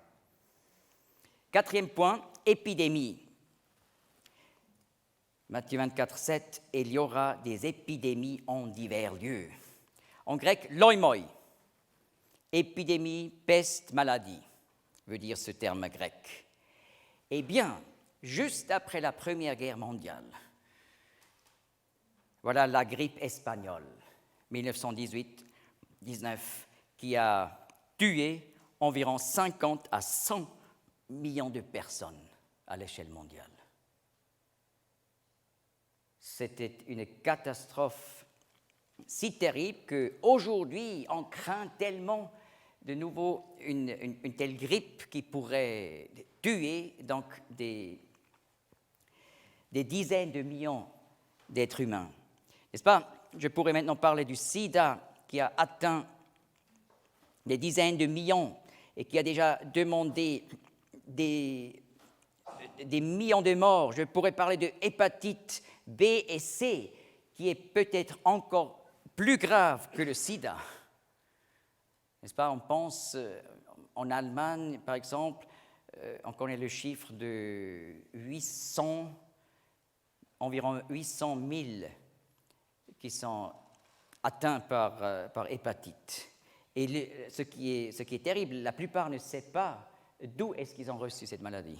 4e point, épidémie. Matthieu 24, 7, il y aura des épidémies en divers lieux. En grec, loimoi, épidémie, peste, maladie, veut dire ce terme grec. Eh bien, juste après la Première Guerre mondiale, voilà la grippe espagnole, 1918-19, qui a tué environ 50 à 100 millions de personnes à l'échelle mondiale. C'était une catastrophe si terrible qu'aujourd'hui, on craint tellement de nouveau une telle grippe qui pourrait tuer donc des dizaines de millions d'êtres humains. N'est-ce pas? Je pourrais maintenant parler du sida qui a atteint des dizaines de millions et qui a déjà demandé des millions de morts. Je pourrais parler de hépatite B et C qui est peut-être encore plus grave que le sida. N'est-ce pas? On pense en Allemagne, par exemple, on connaît le chiffre de environ 800 000 qui sont atteints par hépatite. Et ce qui est terrible, la plupart ne savent pas d'où est-ce qu'ils ont reçu cette maladie.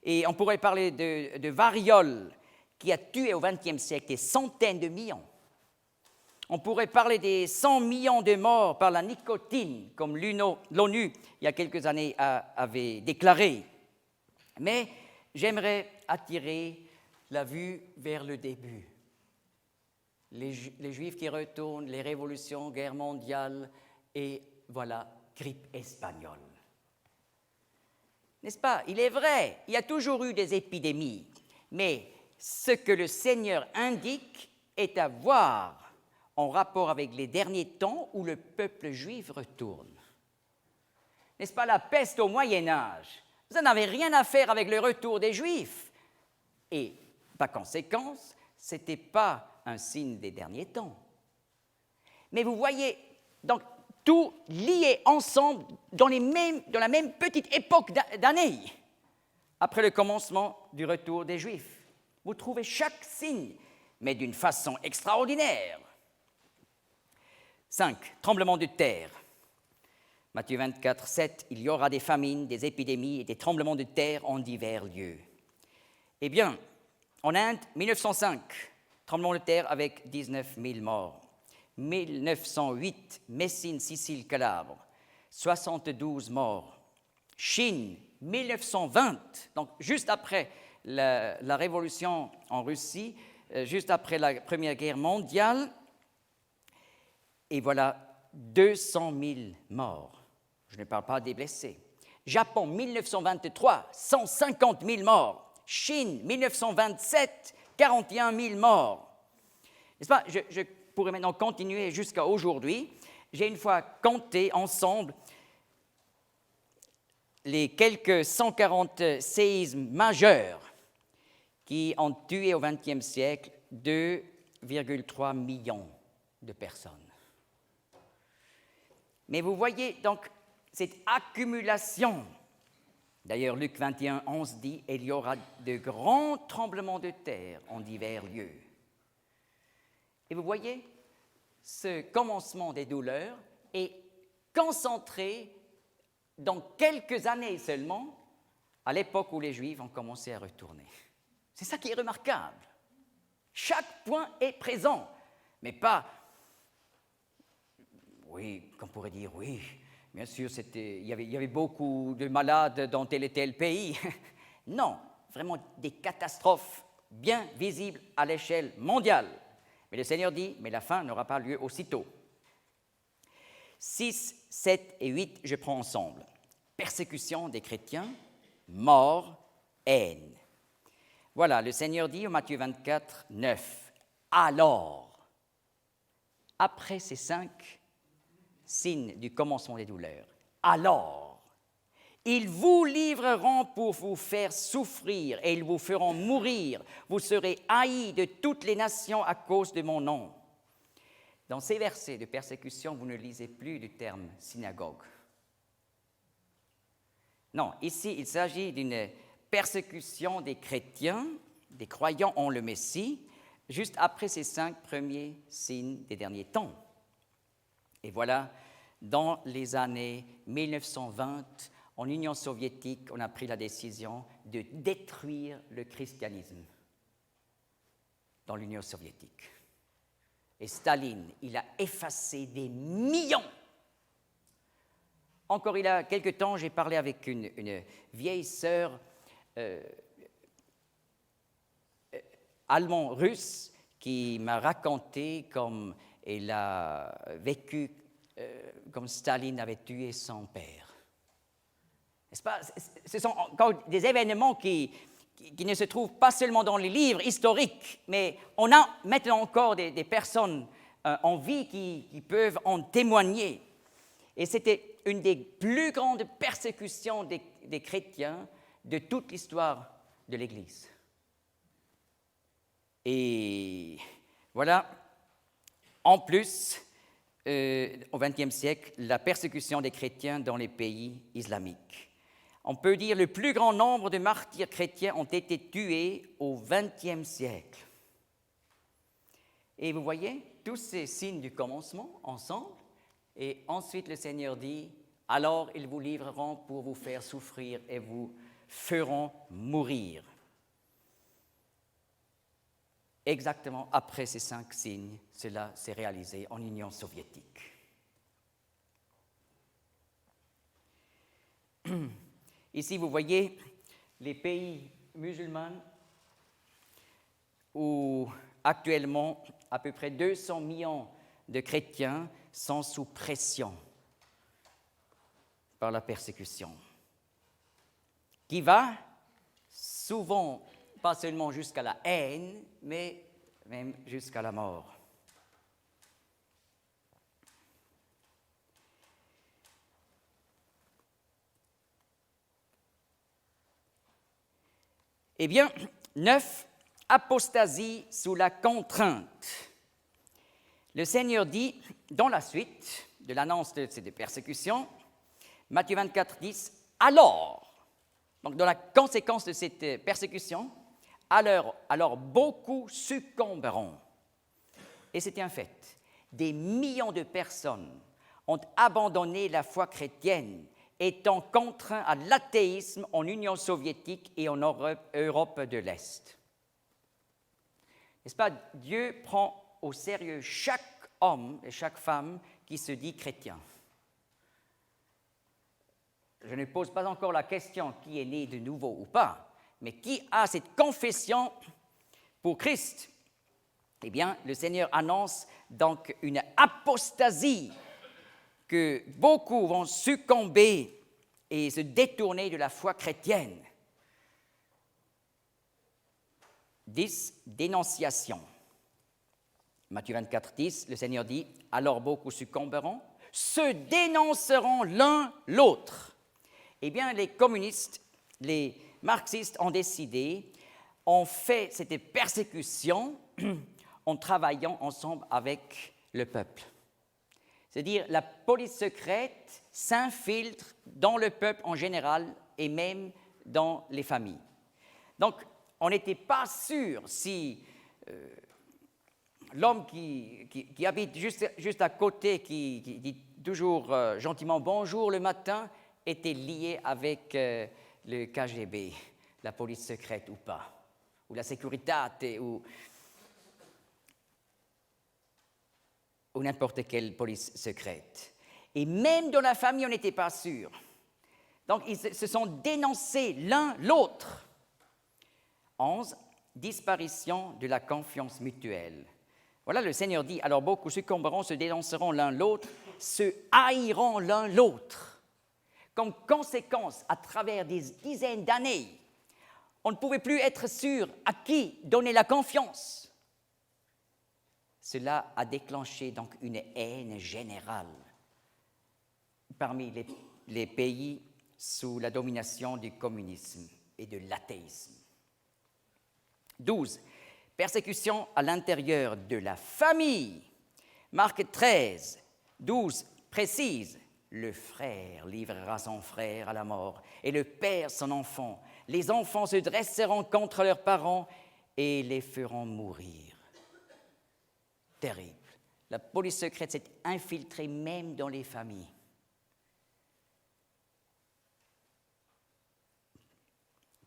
Et on pourrait parler de variole qui a tué au XXe siècle des centaines de millions. On pourrait parler des 100 millions de morts par la nicotine, comme l'ONU, il y a quelques années, avait déclaré. Mais j'aimerais attirer la vue vers le début. Les Juifs qui retournent, les révolutions, guerre mondiale, et voilà, grippe espagnole. N'est-ce pas? Il est vrai, il y a toujours eu des épidémies, mais ce que le Seigneur indique est à voir en rapport avec les derniers temps où le peuple juif retourne. N'est-ce pas la peste au Moyen-Âge? Ça n'avait rien à faire avec le retour des Juifs. Et, par conséquent, ce n'était pas un signe des derniers temps. Mais vous voyez, donc, tout lié ensemble dans la même petite époque d'années, après le commencement du retour des Juifs. Vous trouvez chaque signe, mais d'une façon extraordinaire. 5. Tremblement de terre. Matthieu 24, 7. Il y aura des famines, des épidémies et des tremblements de terre en divers lieux. Eh bien, en Inde, 1905, tremblement de terre avec 19 000 morts. 1908, Messine, Sicile, Calabre, 72 morts. Chine, 1920, donc juste après la révolution en Russie, juste après la Première Guerre mondiale, et voilà 200 000 morts. Je ne parle pas des blessés. Japon, 1923, 150 000 morts. Chine, 1927, 41 000 morts. N'est-ce pas? Je pourrais maintenant continuer jusqu'à aujourd'hui. J'ai une fois compté ensemble les quelques 140 séismes majeurs qui ont tué au XXe siècle 2,3 millions de personnes. Mais vous voyez donc cette accumulation. D'ailleurs, Luc 21, 11 dit « Il y aura de grands tremblements de terre en divers lieux ». Et vous voyez, ce commencement des douleurs est concentré dans quelques années seulement, à l'époque où les Juifs ont commencé à retourner. C'est ça qui est remarquable. Chaque point est présent, mais pas, oui, qu'on pourrait dire, oui, bien sûr, il y avait beaucoup de malades dans tel et tel pays. Non, vraiment des catastrophes bien visibles à l'échelle mondiale. Mais le Seigneur dit, mais la fin n'aura pas lieu aussitôt. 6, 7 et 8, je prends ensemble. Persécution des chrétiens, mort, haine. Voilà, le Seigneur dit au Matthieu 24, 9, alors, après ces 5 signes du commencement des douleurs, alors, ils vous livreront pour vous faire souffrir et ils vous feront mourir. Vous serez haïs de toutes les nations à cause de mon nom. Dans ces versets de persécution, vous ne lisez plus du terme synagogue. Non, ici, il s'agit d'une persécution des chrétiens, des croyants en le Messie, juste après ces 5 premiers signes des derniers temps. Et voilà, dans les années 1920, en Union soviétique, on a pris la décision de détruire le christianisme dans l'Union soviétique. Et Staline, il a effacé des millions. Encore il y a quelque temps, j'ai parlé avec une vieille sœur allemand-russe qui m'a raconté comme elle a vécu, comme Staline avait tué son père. N'est-ce pas? Ce sont encore des événements qui ne se trouvent pas seulement dans les livres historiques, mais on a maintenant encore des personnes en vie qui peuvent en témoigner. Et c'était une des plus grandes persécutions des chrétiens de toute l'histoire de l'Église. Et voilà, en plus, au XXe siècle, la persécution des chrétiens dans les pays islamiques. On peut dire que le plus grand nombre de martyrs chrétiens ont été tués au XXe siècle. Et vous voyez, tous ces signes du commencement ensemble, et ensuite le Seigneur dit, « Alors ils vous livreront pour vous faire souffrir et vous feront mourir. » exactement après ces 5 signes, cela s'est réalisé en Union soviétique. Ici, vous voyez les pays musulmans où actuellement à peu près 200 millions de chrétiens sont sous pression par la persécution, qui va souvent pas seulement jusqu'à la haine, mais même jusqu'à la mort. Eh bien, 9, apostasie sous la contrainte. Le Seigneur dit, dans la suite de l'annonce de ces persécutions, Matthieu 24, 10, alors, donc dans la conséquence de cette persécution, alors beaucoup succomberont. Et c'est un fait. Des millions de personnes ont abandonné la foi chrétienne, étant contraints à l'athéisme en Union soviétique et en Europe de l'Est. N'est-ce pas? Dieu prend au sérieux chaque homme et chaque femme qui se dit chrétien. Je ne pose pas encore la question qui est né de nouveau ou pas, mais qui a cette confession pour Christ? Eh bien, le Seigneur annonce donc une apostasie, que beaucoup vont succomber et se détourner de la foi chrétienne. 10, dénonciation. Matthieu 24, 10, le Seigneur dit, « Alors beaucoup succomberont, se dénonceront l'un l'autre. » Eh bien, les communistes, les marxistes ont décidé, ont fait cette persécution en travaillant ensemble avec le peuple. C'est-à-dire, la police secrète s'infiltre dans le peuple en général et même dans les familles. Donc, on n'était pas sûr si l'homme qui habite juste à côté, qui dit toujours gentiment bonjour le matin, était lié avec le KGB, la police secrète ou pas, ou la Securitate, ou n'importe quelle police secrète. Et même dans la famille, on n'était pas sûr. Donc, ils se sont dénoncés l'un l'autre. 11, disparition de la confiance mutuelle. Voilà, le Seigneur dit, alors beaucoup succomberont, se dénonceront l'un l'autre, se haïront l'un l'autre. Comme conséquence, à travers des dizaines d'années, on ne pouvait plus être sûr à qui donner la confiance. Cela a déclenché donc une haine générale parmi les pays sous la domination du communisme et de l'athéisme. 12. Persécution à l'intérieur de la famille. Marc 13, 12 précise, le frère livrera son frère à la mort et le père son enfant. Les enfants se dresseront contre leurs parents et les feront mourir. Terrible. La police secrète s'est infiltrée même dans les familles.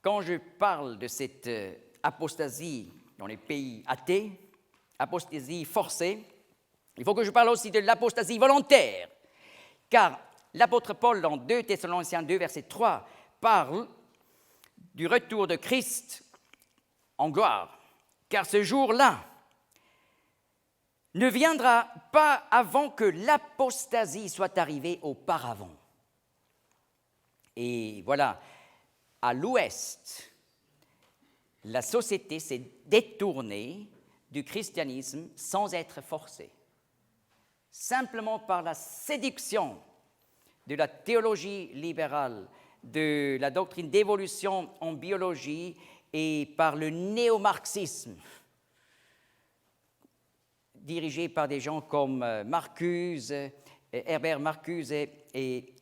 Quand je parle de cette apostasie dans les pays athées, apostasie forcée, il faut que je parle aussi de l'apostasie volontaire, car l'apôtre Paul, dans 2 Thessaloniciens 2, verset 3, parle du retour de Christ en gloire, car ce jour-là ne viendra pas avant que l'apostasie soit arrivée auparavant. Et voilà, à l'ouest, la société s'est détournée du christianisme sans être forcée, simplement par la séduction de la théologie libérale, de la doctrine d'évolution en biologie et par le néo-marxisme, dirigé par des gens comme Marcuse, Herbert Marcuse et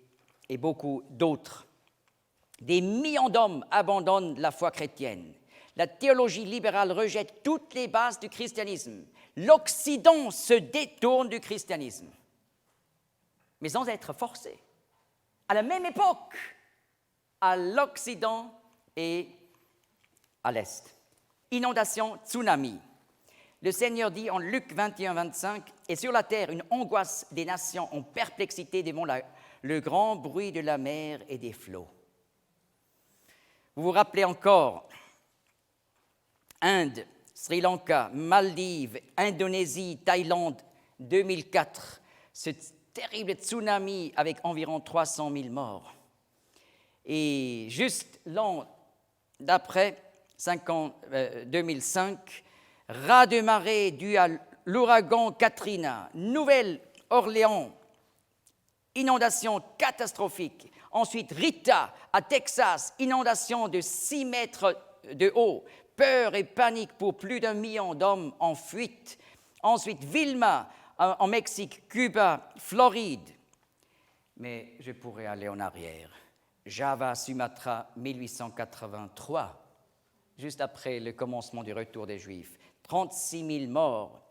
beaucoup d'autres. Des millions d'hommes abandonnent la foi chrétienne. La théologie libérale rejette toutes les bases du christianisme. L'Occident se détourne du christianisme, mais sans être forcé. À la même époque, à l'Occident et à l'Est. Inondation, tsunami. Le Seigneur dit en Luc 21, 25, « Et sur la terre, une angoisse des nations en perplexité devant le grand bruit de la mer et des flots. » Vous vous rappelez encore, Inde, Sri Lanka, Maldives, Indonésie, Thaïlande, 2004, ce terrible tsunami avec environ 300 000 morts. Et juste l'an d'après, 2005, raz de marée dû à l'ouragan Katrina, Nouvelle-Orléans, inondation catastrophique. Ensuite, Rita à Texas, inondation de 6 mètres de haut, peur et panique pour plus d'1 million d'hommes en fuite. Ensuite, Vilma en Mexique, Cuba, Floride. Mais je pourrais aller en arrière. Java, Sumatra, 1883, juste après le commencement du retour des Juifs. 36 000 morts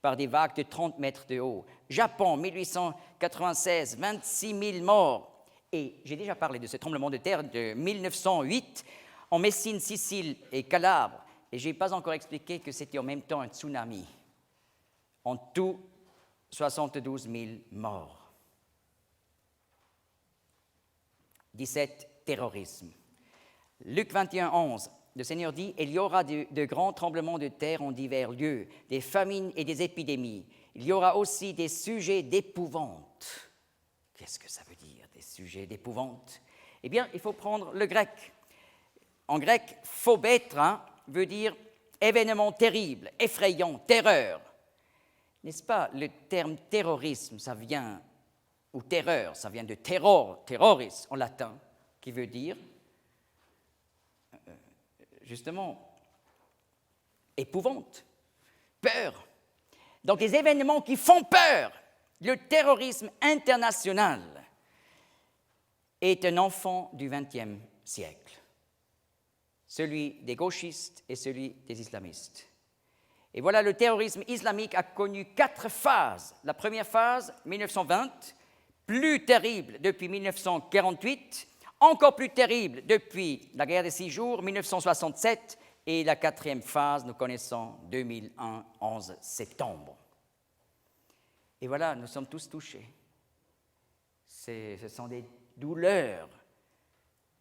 par des vagues de 30 mètres de haut. Japon, 1896, 26 000 morts. Et j'ai déjà parlé de ce tremblement de terre de 1908 en Messine, Sicile et Calabre. Et je n'ai pas encore expliqué que c'était en même temps un tsunami. En tout, 72 000 morts. 17, terrorisme. Luc 21, 11, le Seigneur dit « Il y aura de grands tremblements de terre en divers lieux, des famines et des épidémies. Il y aura aussi des sujets d'épouvante. » Qu'est-ce que ça veut dire, des sujets d'épouvante? Eh bien, il faut prendre le grec. En grec, phobetra veut dire événement terrible, effrayant, terreur. N'est-ce pas, le terme terrorisme, ça vient, ou terreur, ça vient de terror, terroris en latin, qui veut dire, justement, épouvante, peur. Donc, des événements qui font peur. Le terrorisme international est un enfant du XXe siècle, celui des gauchistes et celui des islamistes. Et voilà, le terrorisme islamique a connu 4 phases. La première phase, 1920, plus terrible depuis 1948, encore plus terrible depuis la guerre des 6 jours, 1967, et la 4e phase, nous connaissons 2001, 11 septembre. Et voilà, nous sommes tous touchés. Ce sont des douleurs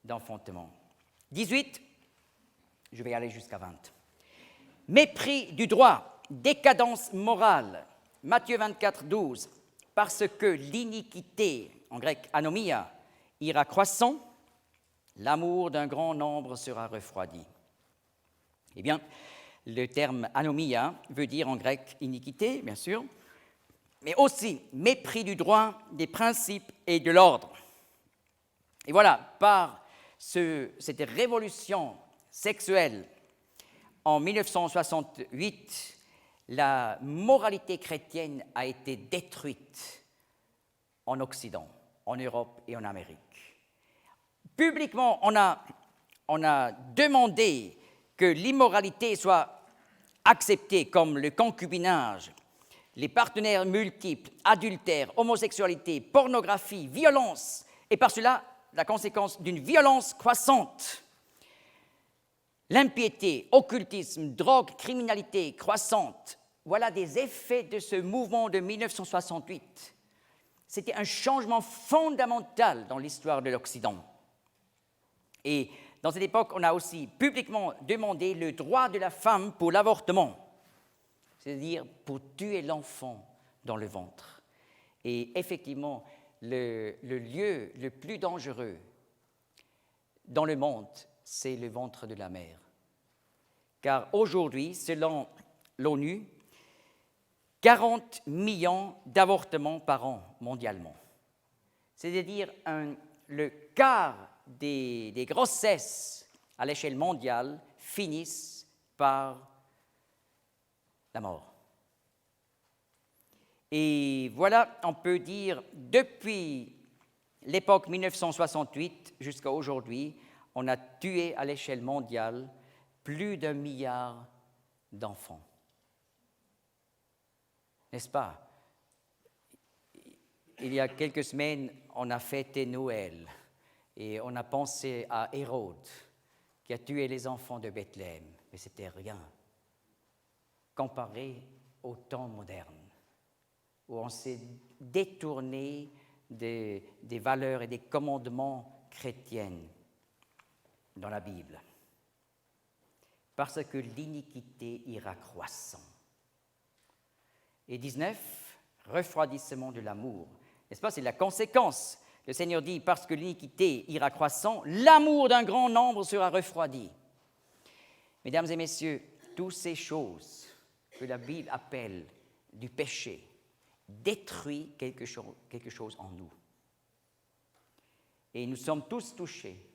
d'enfantement. 18, je vais aller jusqu'à 20. Mépris du droit, décadence morale. Matthieu 24, 12. Parce que l'iniquité, en grec anomia, ira croissant, l'amour d'un grand nombre sera refroidi. Eh bien, le terme anomia veut dire en grec iniquité, bien sûr, mais aussi mépris du droit, des principes et de l'ordre. Et voilà, par cette révolution sexuelle en 1968, la moralité chrétienne a été détruite en Occident, en Europe et en Amérique. Publiquement, on a demandé que l'immoralité soit acceptée comme le concubinage, les partenaires multiples, adultère, homosexualité, pornographie, violence, et par cela, la conséquence d'une violence croissante. L'impiété, occultisme, drogue, criminalité croissante, voilà des effets de ce mouvement de 1968. C'était un changement fondamental dans l'histoire de l'Occident. Et dans cette époque, on a aussi publiquement demandé le droit de la femme pour l'avortement, c'est-à-dire pour tuer l'enfant dans le ventre. Et effectivement, le lieu le plus dangereux dans le monde, c'est le ventre de la mère. Car aujourd'hui, selon l'ONU, 40 millions d'avortements par an mondialement. C'est-à-dire le quart des grossesses à l'échelle mondiale finissent par la mort. Et voilà, on peut dire, depuis l'époque 1968 jusqu'à aujourd'hui, on a tué à l'échelle mondiale plus d'1 milliard d'enfants. N'est-ce pas? Il y a quelques semaines, on a fêté Noël et on a pensé à Hérode qui a tué les enfants de Bethléem, mais c'était rien comparé au temps moderne, où on s'est détourné des valeurs et des commandements chrétiens dans la Bible, parce que l'iniquité ira croissant. Et 19, refroidissement de l'amour. N'est-ce pas, c'est la conséquence. Le Seigneur dit, parce que l'iniquité ira croissant, l'amour d'un grand nombre sera refroidi. Mesdames et messieurs, toutes ces choses que la Bible appelle du péché détruisent quelque chose en nous. Et nous sommes tous touchés.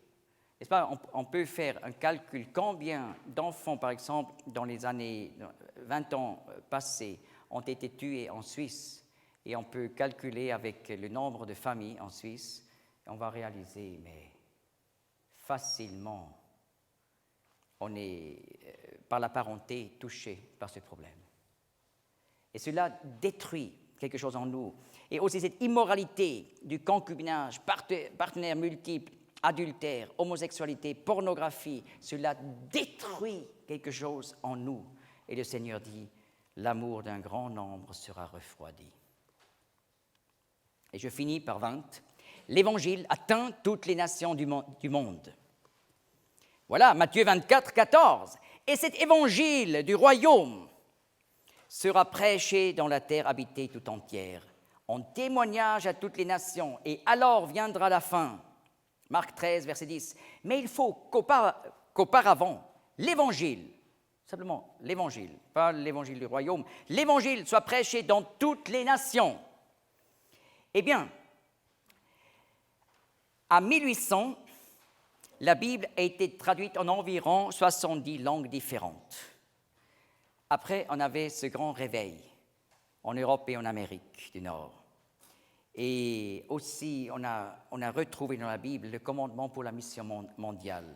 N'est-ce pas, on peut faire un calcul. Combien d'enfants, par exemple, dans les années 20 ans passés, ont été tués en Suisse? Et on peut calculer avec le nombre de familles en Suisse, et on va réaliser, mais facilement, on est, par la parenté, touché par ce problème. Et cela détruit quelque chose en nous. Et aussi cette immoralité du concubinage, partenaires multiples, adultère, homosexualité, pornographie, cela détruit quelque chose en nous. Et le Seigneur dit, l'amour d'un grand nombre sera refroidi. Et je finis par 20. L'Évangile atteint toutes les nations du monde. Voilà, Matthieu 24, 14. Et cet Évangile du royaume sera prêché dans la terre habitée tout entière, en témoignage à toutes les nations, et alors viendra la fin. Marc 13, verset 10. Mais il faut qu'auparavant, l'Évangile, simplement l'Évangile, pas l'Évangile du royaume, l'Évangile soit prêché dans toutes les nations. Eh bien, à 1800, la Bible a été traduite en environ 70 langues différentes. Après, on avait ce grand réveil en Europe et en Amérique du Nord. Et aussi, on a retrouvé dans la Bible le commandement pour la mission mondiale.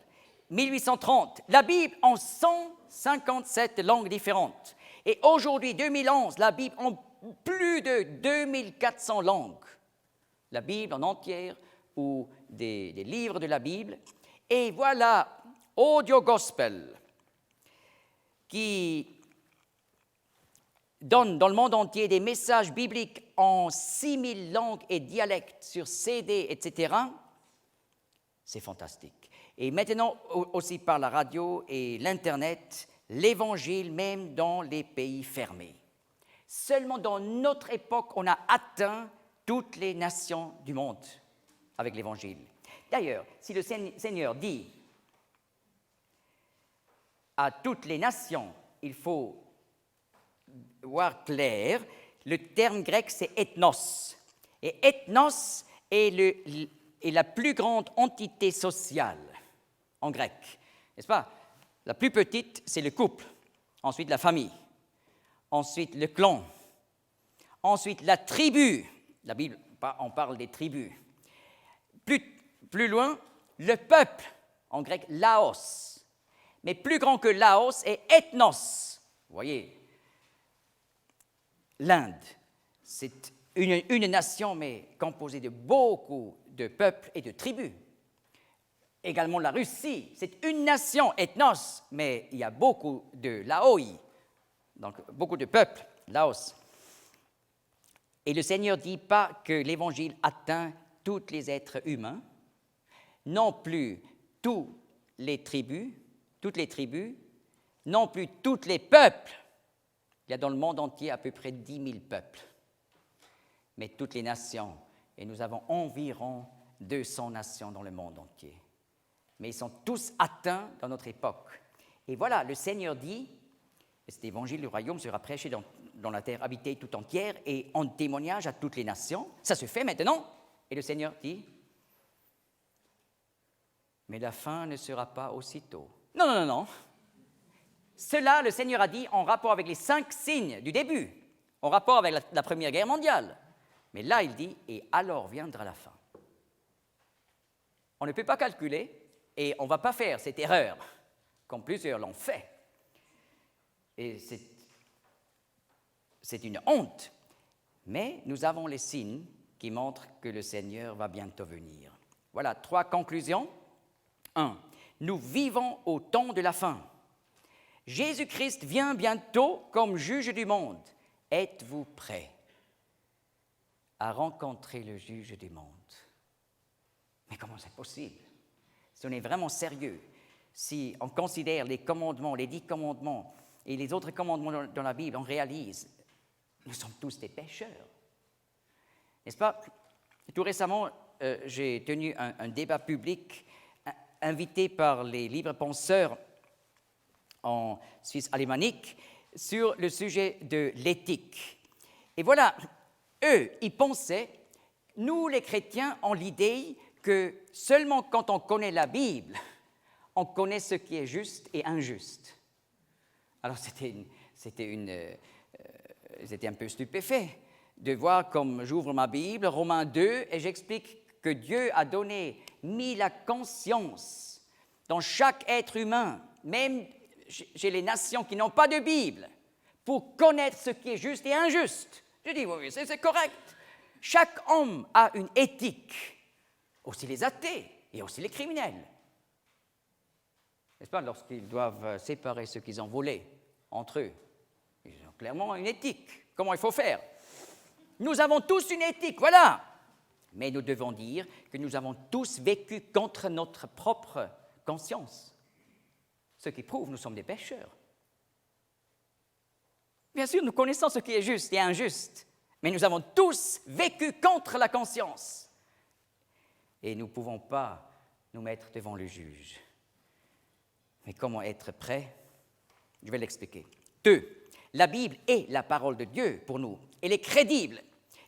1830, la Bible en 157 langues différentes. Et aujourd'hui, 2011, la Bible en plus de 2400 langues. La Bible en entière ou des livres de la Bible. Et voilà, Audio Gospel, qui donne dans le monde entier des messages bibliques en 6000 langues et dialectes sur CD, etc. C'est fantastique. Et maintenant aussi par la radio et l'Internet, l'Évangile même dans les pays fermés. Seulement dans notre époque, on a atteint toutes les nations du monde avec l'Évangile. D'ailleurs, si le Seigneur dit à toutes les nations, il faut voir clair, le terme grec c'est ethnos. Et ethnos est la plus grande entité sociale en grec. N'est-ce pas? La plus petite, c'est le couple. Ensuite, la famille. Ensuite, le clan. Ensuite, la tribu. La Bible, on parle des tribus. Plus loin, le peuple. En grec, laos. Mais plus grand que laos est ethnos. Vous voyez, l'Inde, c'est une nation, mais composée de beaucoup de peuples et de tribus. Également la Russie, c'est une nation, ethnos, mais il y a beaucoup de Laoi, donc beaucoup de peuples, Laos. Et le Seigneur ne dit pas que l'Évangile atteint tous les êtres humains, non plus toutes les tribus, non plus tous les peuples. Il y a dans le monde entier à peu près 10 000 peuples, mais toutes les nations, et nous avons environ 200 nations dans le monde entier. Mais ils sont tous atteints dans notre époque. Et voilà, le Seigneur dit, cet évangile du royaume sera prêché dans la terre habitée tout entière et en témoignage à toutes les nations. Ça se fait maintenant. Et le Seigneur dit, mais la fin ne sera pas aussitôt. Non. Cela, le Seigneur a dit en rapport avec les 5 signes du début, en rapport avec la Première Guerre mondiale. Mais là, il dit, et alors viendra la fin. On ne peut pas calculer, et on ne va pas faire cette erreur, comme plusieurs l'ont fait. Et c'est une honte. Mais nous avons les signes qui montrent que le Seigneur va bientôt venir. Voilà 3 conclusions. 1. Nous vivons au temps de la fin. Jésus-Christ vient bientôt comme juge du monde. Êtes-vous prêts à rencontrer le juge du monde? Mais comment c'est possible? Si on est vraiment sérieux, si on considère les commandements, les 10 commandements et les autres commandements dans la Bible, on réalise, nous sommes tous des pécheurs. N'est-ce pas? Tout récemment, j'ai tenu un débat public invité par les libres penseurs en Suisse alémanique sur le sujet de l'éthique. Et voilà, eux, ils pensaient, nous les chrétiens, ont l'idée que seulement quand on connaît la Bible, on connaît ce qui est juste et injuste. Alors c'était un peu stupéfait de voir comme j'ouvre ma Bible, Romains 2, et j'explique que Dieu a mis la conscience dans chaque être humain, même chez les nations qui n'ont pas de Bible, pour connaître ce qui est juste et injuste. Je dis, oui, c'est correct. Chaque homme a une éthique, aussi les athées et aussi les criminels. N'est-ce pas, lorsqu'ils doivent séparer ce qu'ils ont volé entre eux, ils ont clairement une éthique. Comment il faut faire? Nous avons tous une éthique, voilà. Mais nous devons dire que nous avons tous vécu contre notre propre conscience. Ce qui prouve que nous sommes des pécheurs. Bien sûr, nous connaissons ce qui est juste et injuste, mais nous avons tous vécu contre la conscience. Et nous ne pouvons pas nous mettre devant le juge. Mais comment être prêt? Je vais l'expliquer. 2. La Bible est la parole de Dieu pour nous. Elle est crédible.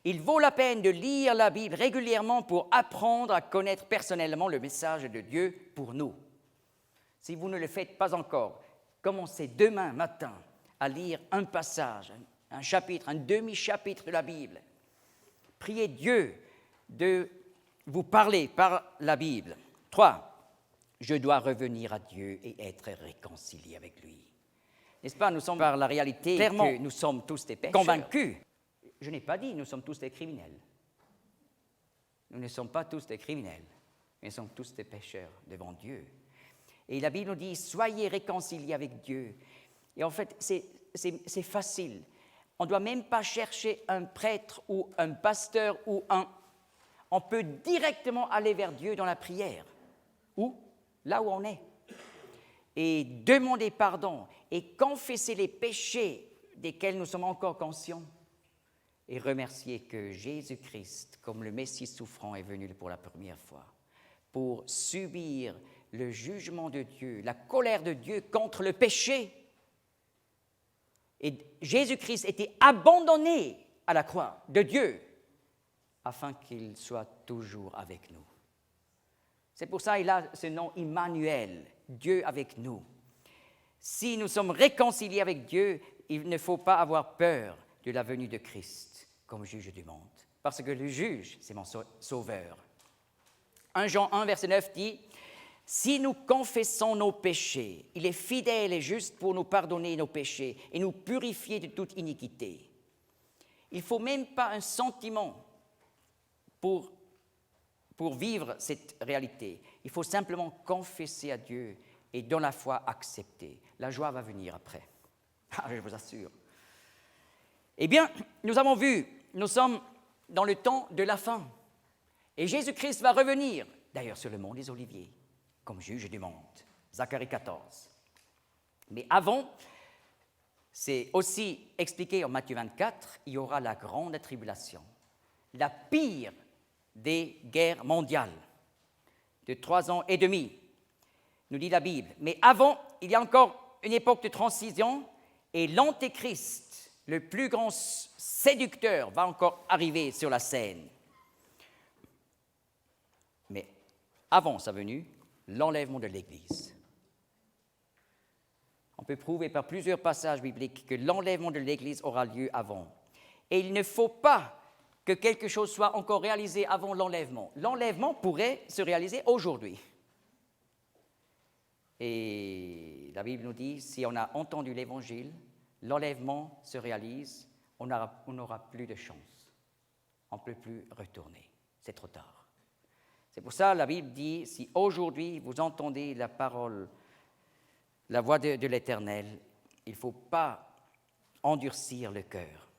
Il vaut la peine de lire la Bible régulièrement pour apprendre à connaître personnellement le message de Dieu pour nous. Si vous ne le faites pas encore, commencez demain matin à lire un passage, un chapitre, un demi-chapitre de la Bible. Priez Dieu de vous parler par la Bible. 3. Je dois revenir à Dieu et être réconcilié avec lui. N'est-ce pas, nous sommes par la réalité clairement que nous sommes tous des pécheurs. Convaincus. Je n'ai pas dit nous sommes tous des criminels. Nous ne sommes pas tous des criminels, mais nous sommes tous des pécheurs devant Dieu. Et la Bible nous dit, soyez réconciliés avec Dieu. Et en fait, c'est facile. On ne doit même pas chercher un prêtre ou un pasteur On peut directement aller vers Dieu dans la prière. Où? Là où on est. Et demander pardon et confesser les péchés desquels nous sommes encore conscients. Et remercier que Jésus-Christ, comme le Messie souffrant, est venu pour la première fois, pour subir le jugement de Dieu, la colère de Dieu contre le péché. Et Jésus-Christ était abandonné à la croix de Dieu, afin qu'il soit toujours avec nous. C'est pour ça qu'il a ce nom Immanuel, Dieu avec nous. Si nous sommes réconciliés avec Dieu, il ne faut pas avoir peur de la venue de Christ comme juge du monde, parce que le juge, c'est mon sauveur. 1 Jean 1, verset 9 dit, « Si nous confessons nos péchés, il est fidèle et juste pour nous pardonner nos péchés et nous purifier de toute iniquité. » Il ne faut même pas un sentiment pour vivre cette réalité. Il faut simplement confesser à Dieu et dans la foi accepter. La joie va venir après. Ah, je vous assure. Eh bien, nous avons vu, nous sommes dans le temps de la fin. Et Jésus-Christ va revenir, d'ailleurs sur le mont des Oliviers, comme juge du monde. Zacharie 14. Mais avant, c'est aussi expliqué en Matthieu 24, il y aura la grande tribulation, la pire des guerres mondiales de 3 ans et demi, nous dit la Bible. Mais avant, il y a encore une époque de transition et l'Antéchrist, le plus grand séducteur, va encore arriver sur la scène. Mais avant sa venue, l'enlèvement de l'Église. On peut prouver par plusieurs passages bibliques que l'enlèvement de l'Église aura lieu avant. Et il ne faut pas que quelque chose soit encore réalisé avant l'enlèvement. L'enlèvement pourrait se réaliser aujourd'hui. Et la Bible nous dit, si on a entendu l'Évangile, l'enlèvement se réalise, on n'aura plus de chance. On ne peut plus retourner. C'est trop tard. C'est pour ça que la Bible dit, si aujourd'hui vous entendez la parole, la voix de l'Éternel, Il ne faut pas endurcir le cœur.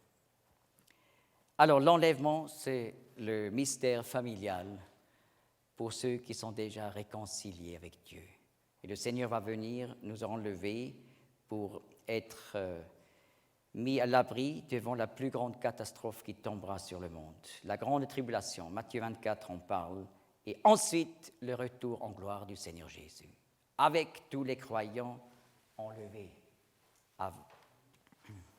Alors l'enlèvement, c'est le mystère familial pour ceux qui sont déjà réconciliés avec Dieu. Et le Seigneur va venir nous enlever pour être mis à l'abri devant la plus grande catastrophe qui tombera sur le monde. La grande tribulation, Matthieu 24 en parle, et ensuite le retour en gloire du Seigneur Jésus, avec tous les croyants enlevés.